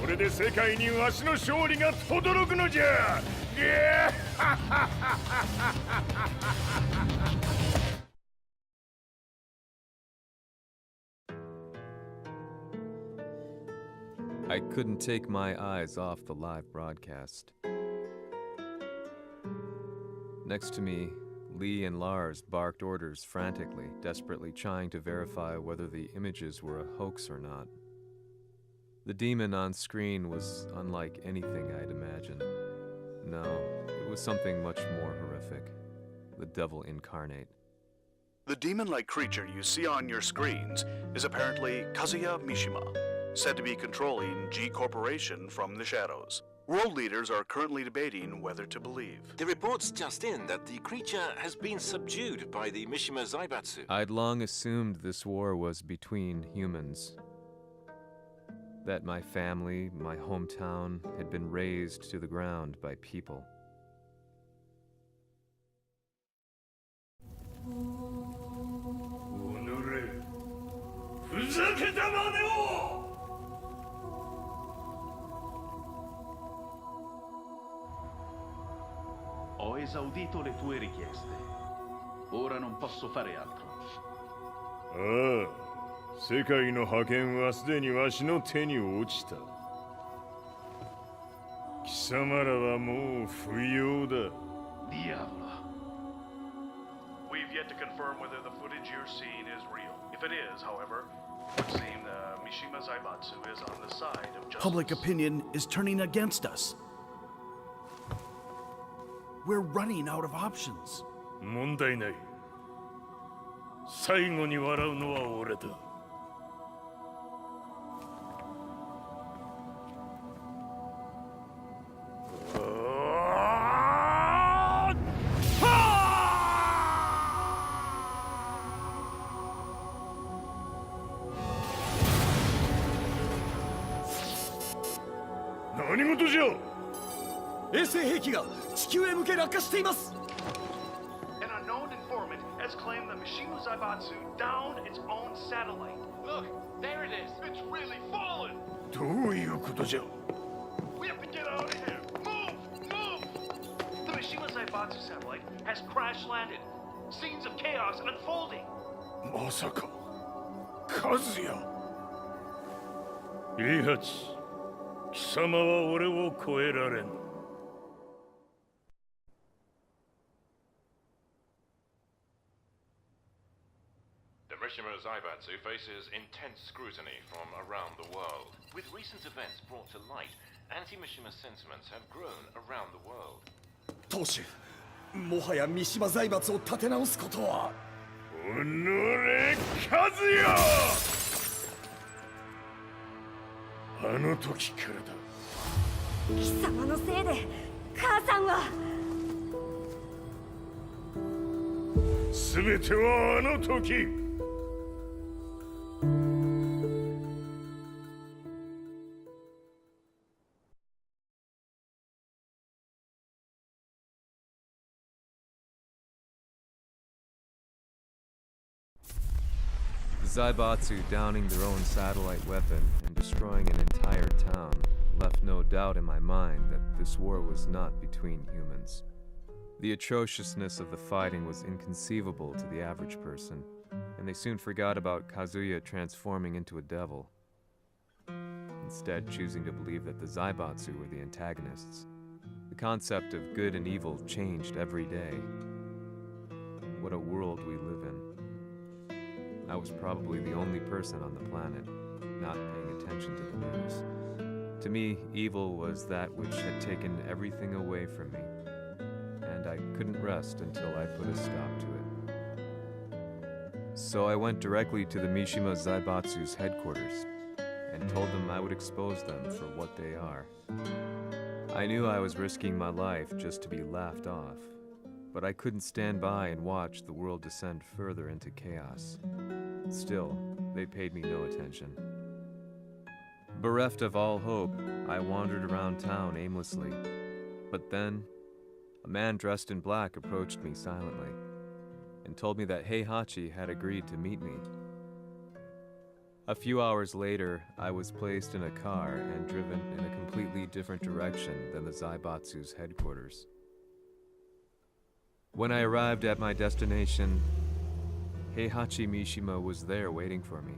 これで世界にわしの勝利が轟くのじゃ。I couldn't take my eyes off the live broadcast. Next to me, Lee and Lars barked orders frantically, desperately trying to verify whether the images were a hoax or not. The demon on screen was unlike anything I'd imagined. No, it was something much more horrific. The devil incarnate. The demon-like creature you see on your screens is apparently Kazuya Mishima, said to be controlling G Corporation from the shadows. World leaders are currently debating whether to believe. The report's just in that the creature has been subdued by the Mishima Zaibatsu. I'd long assumed this war was between humans. That my family, my hometown, had been razed to the ground by people. Ho esaudito le tue richieste. Ora non posso fare altro. 世界の覇権はすでにわしの手に落ちた。貴様らはもう不要だ。Diavolo. We've yet to confirm whether the footage you're seeing is real. If it is, however, it would seem the Mishima Zaibatsu is on the side of justice. Public opinion is turning against us. We're running out of options. 問題ない。最後に笑うのは俺だ。何事じゃ。衛星兵器が地球へ向け落下しています。 An unknown informant has claimed the Mishima Zaibatsu downed its own satellite. Look, there it is. It's really fallen. どういうことじゃ。 We have to get out of here. Move! Move! The Mishima Zaibatsu satellite has crash landed. Scenes of chaos unfolding. まさか、和也。Heihachi、貴様は俺を超えられん。The Mishima Zaibatsu faces intense scrutiny from around the world. With recent events brought to light, anti-Mishima sentiments have grown around the world. 当主、もはや三島財閥を立て直すことは。おのれ、和也！あの時からだ。貴様のせいで母さんは。全てはあの時。Zaibatsu downing their own satellite weapon and destroying an entire town left no doubt in my mind that this war was not between humans. The atrociousness of the fighting was inconceivable to the average person, and they soon forgot about Kazuya transforming into a devil. instead choosing to believe that the Zaibatsu were the antagonists. The concept of good and evil changed every day. What a world we live in. I was probably the only person on the planet not paying attention to the news. To me, evil was that which had taken everything away from me, and I couldn't rest until I put a stop to it. So I went directly to the Mishima Zaibatsu's headquarters and told them I would expose them for what they are. I knew I was risking my life just to be laughed off, but I couldn't stand by and watch the world descend further into chaos. Still, they paid me no attention. Bereft of all hope, I wandered around town aimlessly. But then, a man dressed in black approached me silently and told me that Heihachi had agreed to meet me. A few hours later, I was placed in a car and driven in a completely different direction than the Zaibatsu's headquarters. When I arrived at my destination, Heihachi Mishima was there waiting for me.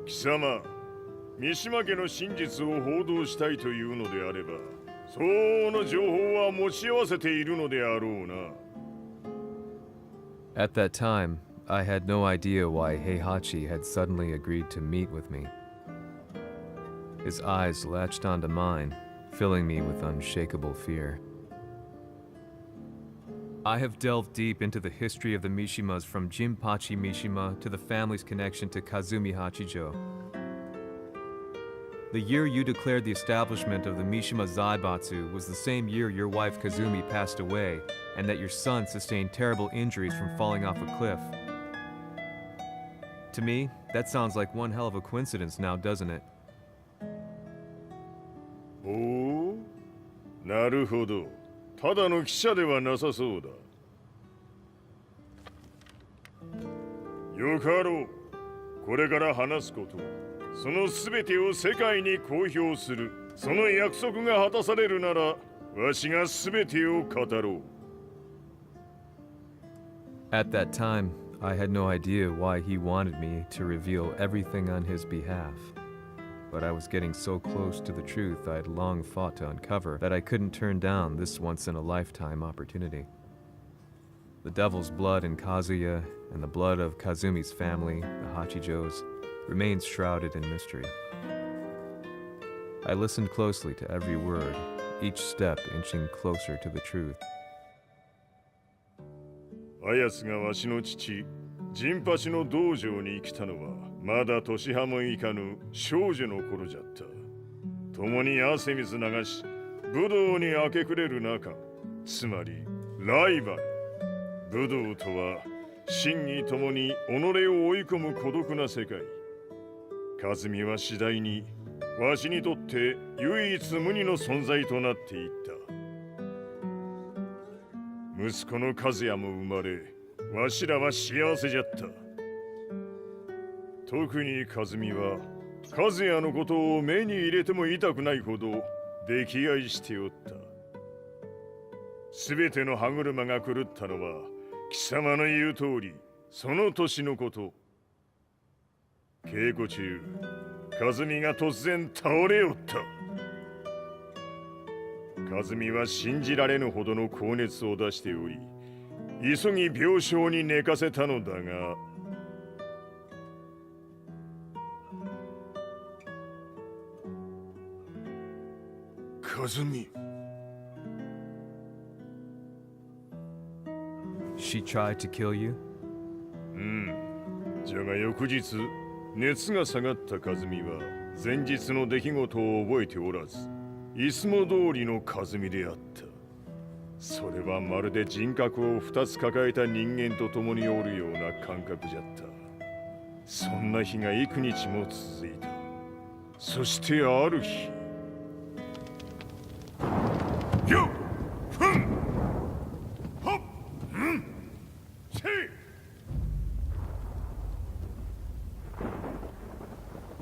Kisama, Mishima 家の真実を報道したいというのであれば、相応の情報は持ち合わせているのであろうな。At that time, I had no idea why Heihachi had suddenly agreed to meet with me. His eyes latched onto mine, filling me with unshakable fear. I have delved deep into the history of the Mishimas from Jinpachi Mishima to the family's connection to Kazumi Hachijo. The year you declared the establishment of the Mishima Zaibatsu was the same year your wife Kazumi passed away and that your son sustained terrible injuries from falling off a cliff. To me, that sounds like one hell of a coincidence now, doesn't it? Oh? なるほど。ただの記者ではなさそうだ。よかろう。これから話すこと、そのすべてを世界に公表する。その約束が果たされるなら、わしがすべてを語ろう。At that time, I had no idea why he wanted me to reveal everything on his behalf. But I was getting so close to the truth I'd long fought to uncover that I couldn't turn down this once-in-a-lifetime opportunity. The devil's blood in Kazuya and the blood of Kazumi's family, the Hachijos, remains shrouded in mystery. I listened closely to every word, each step inching closer to the truth. あやつがわしの父、ジンパチの道場に来たのは、まだ年端もいかぬ少女の頃じゃった。共に汗水流し、武道に明け暮れる中、つまりライバル。武道とは、真偽ともに己を追い込む孤独な世界。和美は次第に、わしにとって唯一無二の存在となっていった。息子の和也も生まれ、わしらは幸せじゃった。特に和美は、和也のことを目に入れても痛くないほど溺愛しておった。すべての歯車が狂ったのは、貴様の言う通り、その年のこと。稽古中、和美が突然倒れおった。和美は信じられぬほどの高熱を出しており、急ぎ病床に寝かせたのだが、和美。She tried to kill you? じゃが翌日、熱が下がった和美は、前日の出来事を覚えておらず、いつも通りの和美であった。それはまるで人格を2つ抱えた人間と共におるような感覚じゃった。そんな日が幾日も続いた。そしてある日、よっふんはっうんせい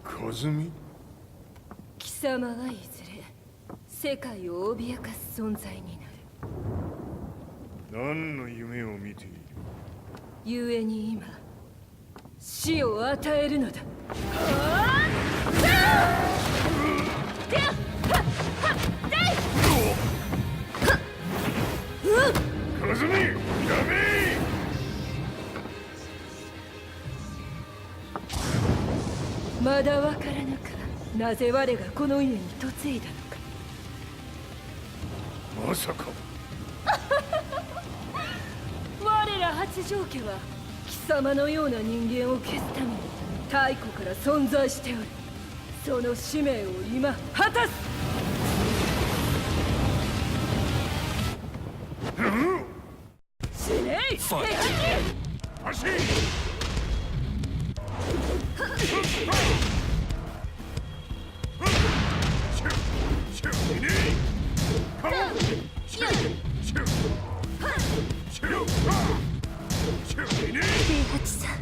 和美。貴様はいずれ世界を脅かす存在になる。何の夢を見ている？故に今死を与えるのだ。カズミ、やめ！まだわからぬか、なぜ我がこの家に嫁いだのか。まさか我ら八丈家は貴様のような人間を消すために太古から存在しておる。その使命を今果たす。死ねい、平八！足！平八さん。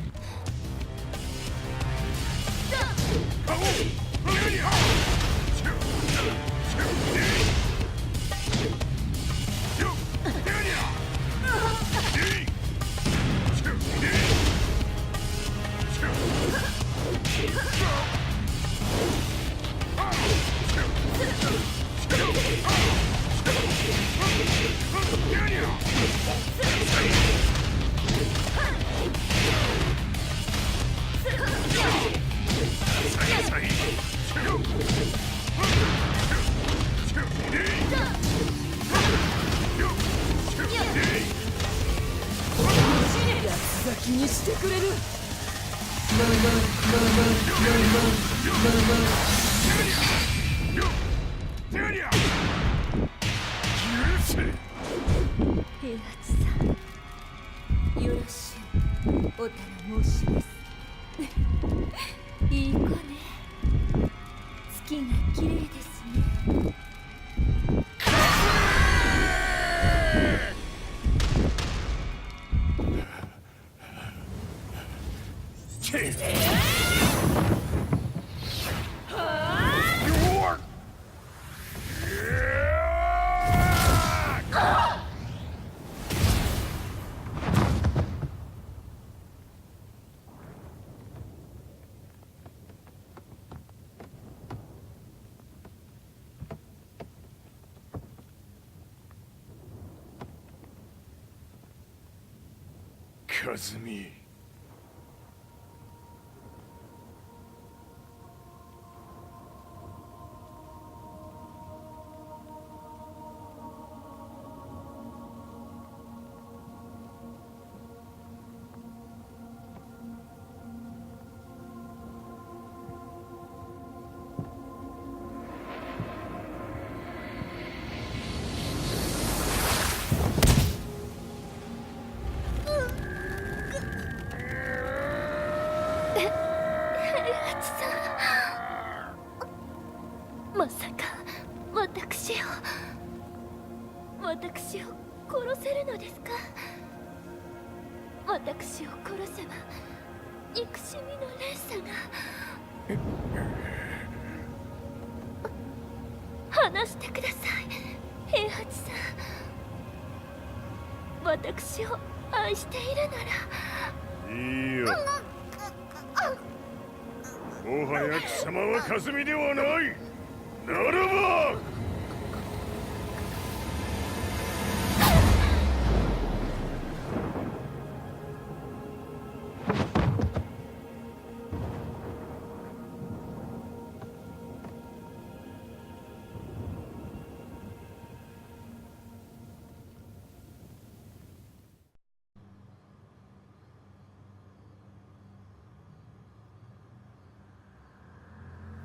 気にしてくれる。平八さん、よろしゅうお頼申します。いい子ね。月が綺麗ですね。カズミ。まさか私を殺せるのですか？私を殺せば憎しみの連鎖が。話してください、平八さん。私を愛しているなら。いいよ。もはや貴様はカズミではない。ならば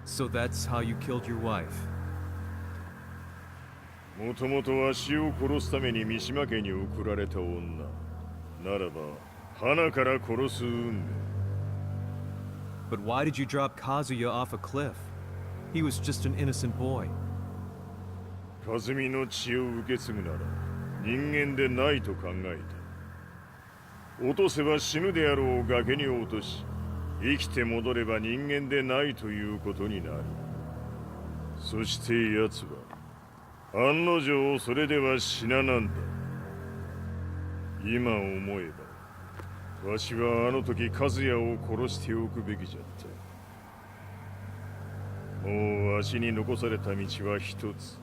So that's how you killed your wife. もともとわしを殺すために三島家に送られた女ならば花から殺す運命。 But why did you drop Kazuya off a cliff? He was just an innocent boy. カズミの血を受け継ぐなら人間でないと考えた。落とせば死ぬであろう崖に落とし、生きて戻れば人間でないということになる。そして奴は案の定それでは死ななんだ。今思えばわしはあの時和也を殺しておくべきじゃった。もうわしに残された道は一つ。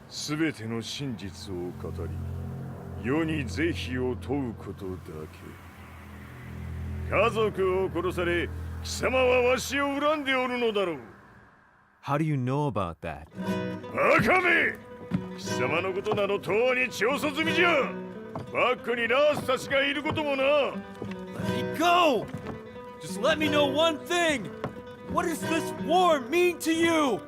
すべての真実を語り世に是非を問うことだけ。家族を殺され貴様はわしを恨んでおるのだろう。 How do you know about that? バカめ！貴様のことなどとうに調査済みじゃ。バックにラースたちがいることもな。 Let me go! Just let me know one thing! What does this war mean to you?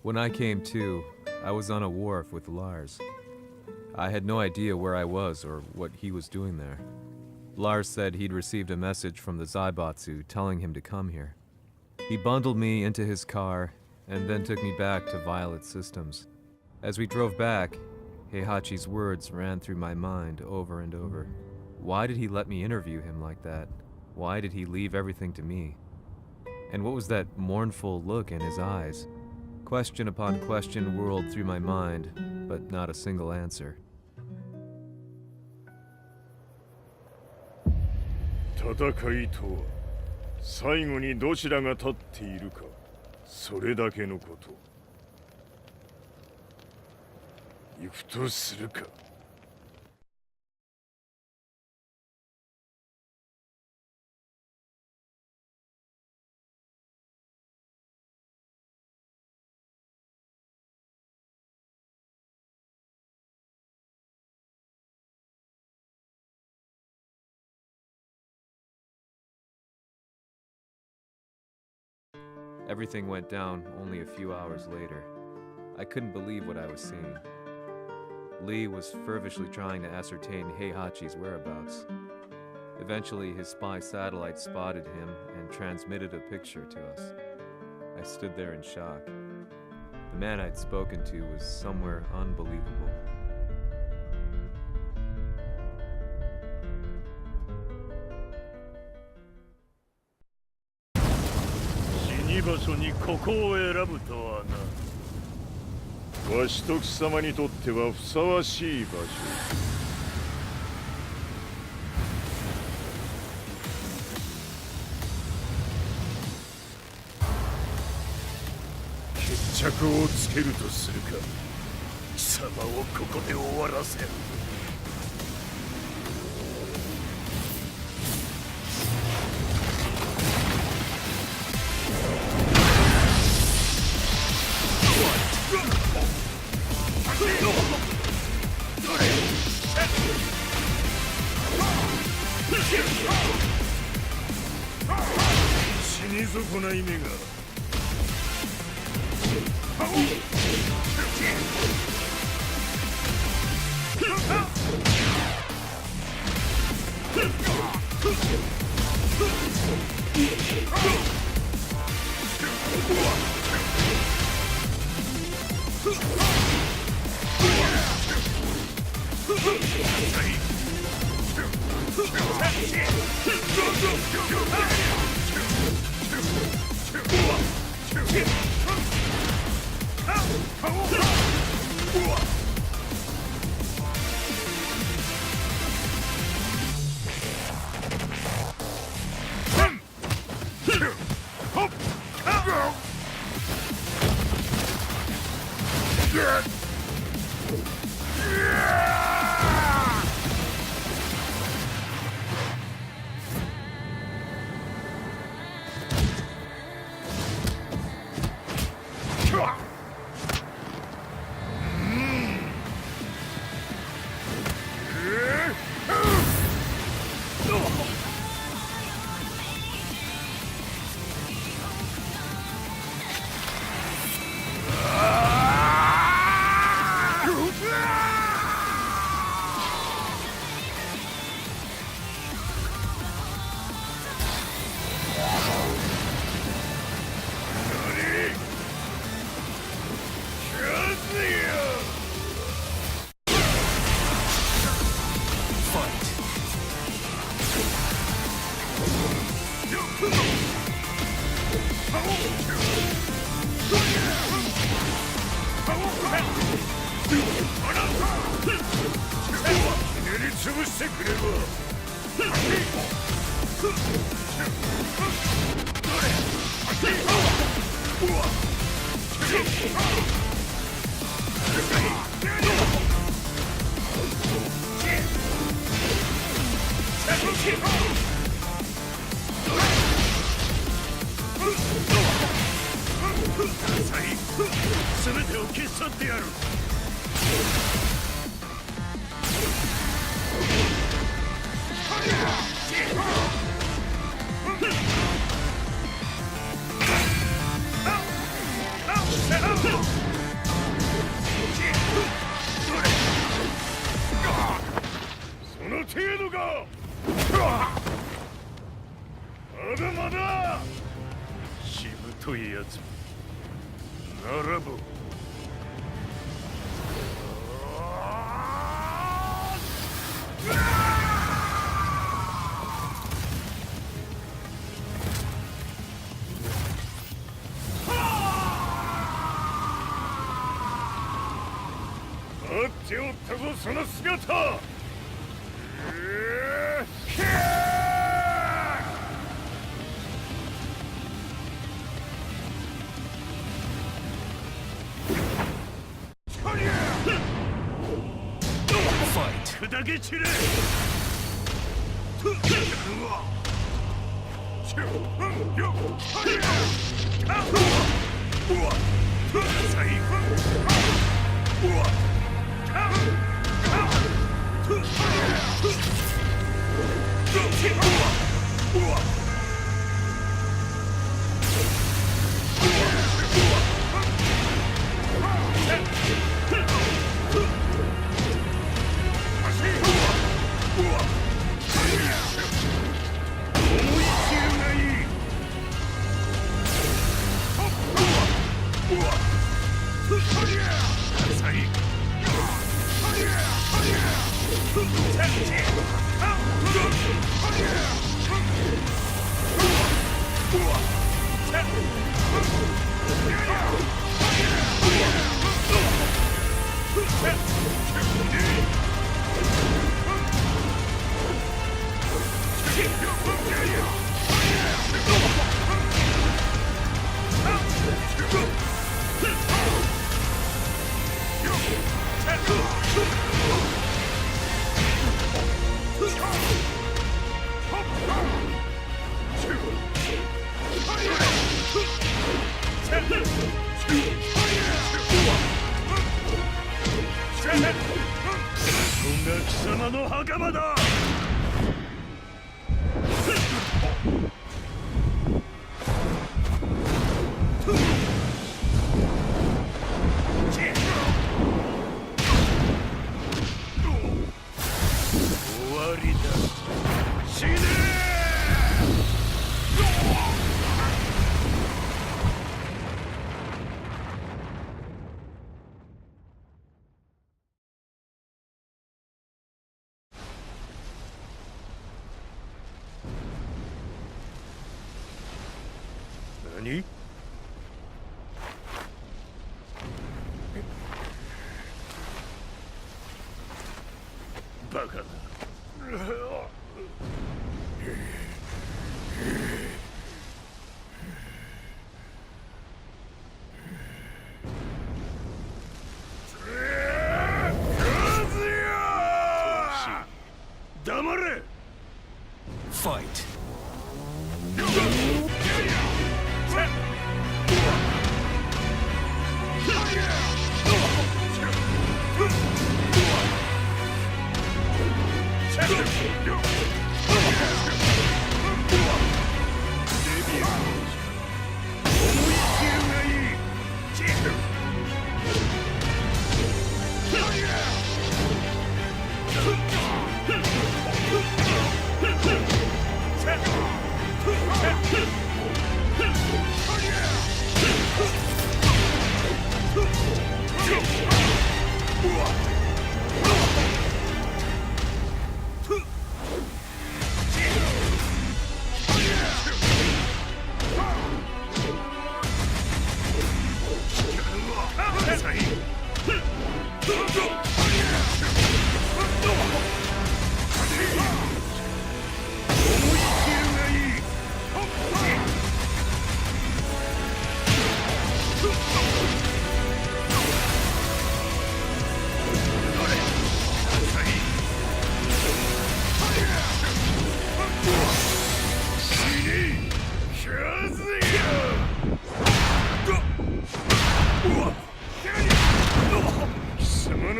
When I came to, I was on a wharf with Lars. I had no idea where I was or what he was doing there. Lars said he'd received a message from the Zaibatsu telling him to come here. He bundled me into his car and then took me back to Violet Systems. As we drove back, Heihachi's words ran through my mind over and over. Why did he let me interview him like that? Why did he leave everything to me? And what was that mournful look in his eyes? Question upon question whirled through my mind, but not a single answer. 戦いとは最後にどちらが立っているか、それだけのこと。行くとするか。Everything went down only a few hours later. I couldn't believe what I was seeing. Lee was fervently trying to ascertain Heihachi's whereabouts. Eventually, his spy satellite spotted him and transmitted a picture to us. I stood there in shock. The man I'd spoken to was somewhere unbelievable. 死に場所にここを選ぶとはな。わしと貴様にとってはふさわしい場所。決着をつけるとするか。貴様をここで終わらせる。死に損ない目が。全てを消し去ってやる。その程度か。まだまだ。しぶといやつならば。待っておったぞその姿。砕け散れ。貴様の袴だ。終わりだ。死ね何？バカだ。黙れ！ファイト。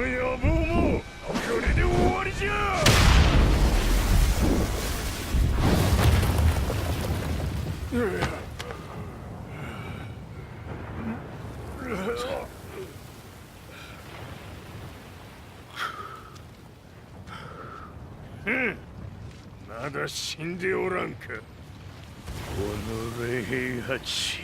野望もこれで終わりじゃ。まだ死んでおらんか。おのれ平八。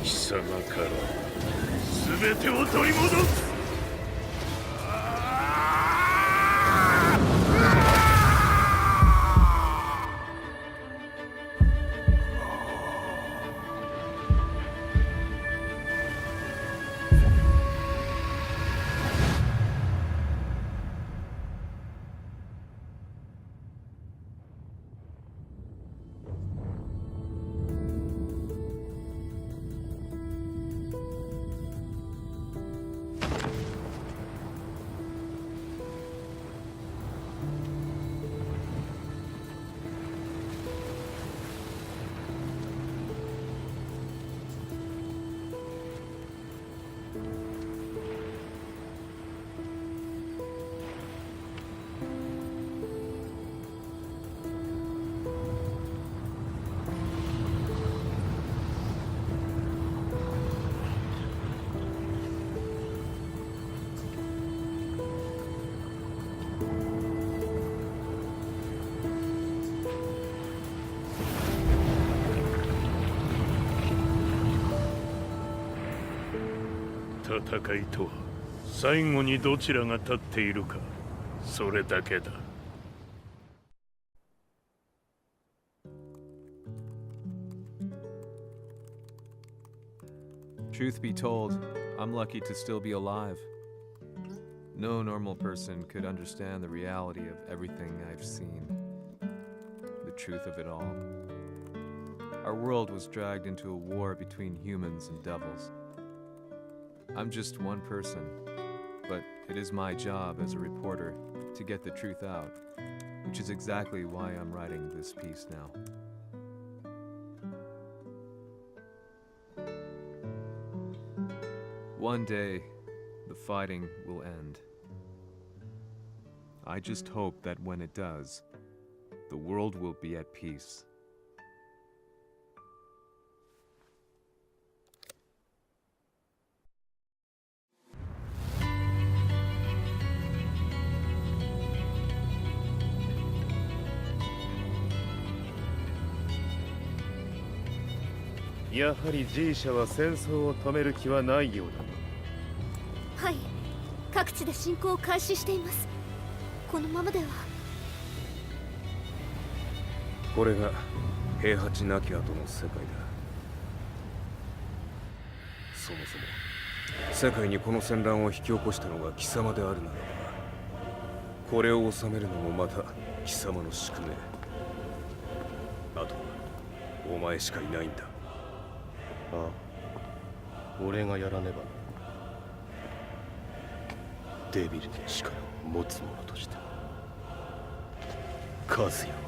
貴様から全てを取り戻す。戦いとは最後にどちらが立っているか、それだけだ。Truth be told, I'm lucky to still be alive. No normal person could understand the reality of everything I've seen. The truth of it all. Our world was dragged into a war between humans and devils. I'm just one person, but it is my job as a reporter to get the truth out, which is exactly why I'm writing this piece now. One day, the fighting will end. I just hope that when it does, the world will be at peace. Yahari やはり G 社は戦争を止める気はないようだ。はい、各地で侵攻を開始しています。このままでは。これが平八なき後の世界だ。そもそも世界にこの戦乱を引き起こしたのが貴様であるならば、これを収めるのもまた貴様の宿命。あとはお前しかいないんだ。ああ、俺がやらねばな。デビルの力を持つ者としてカズヤは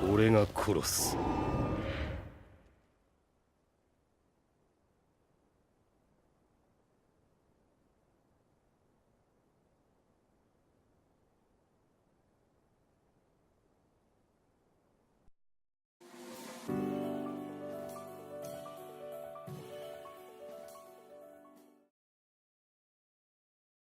俺が殺す。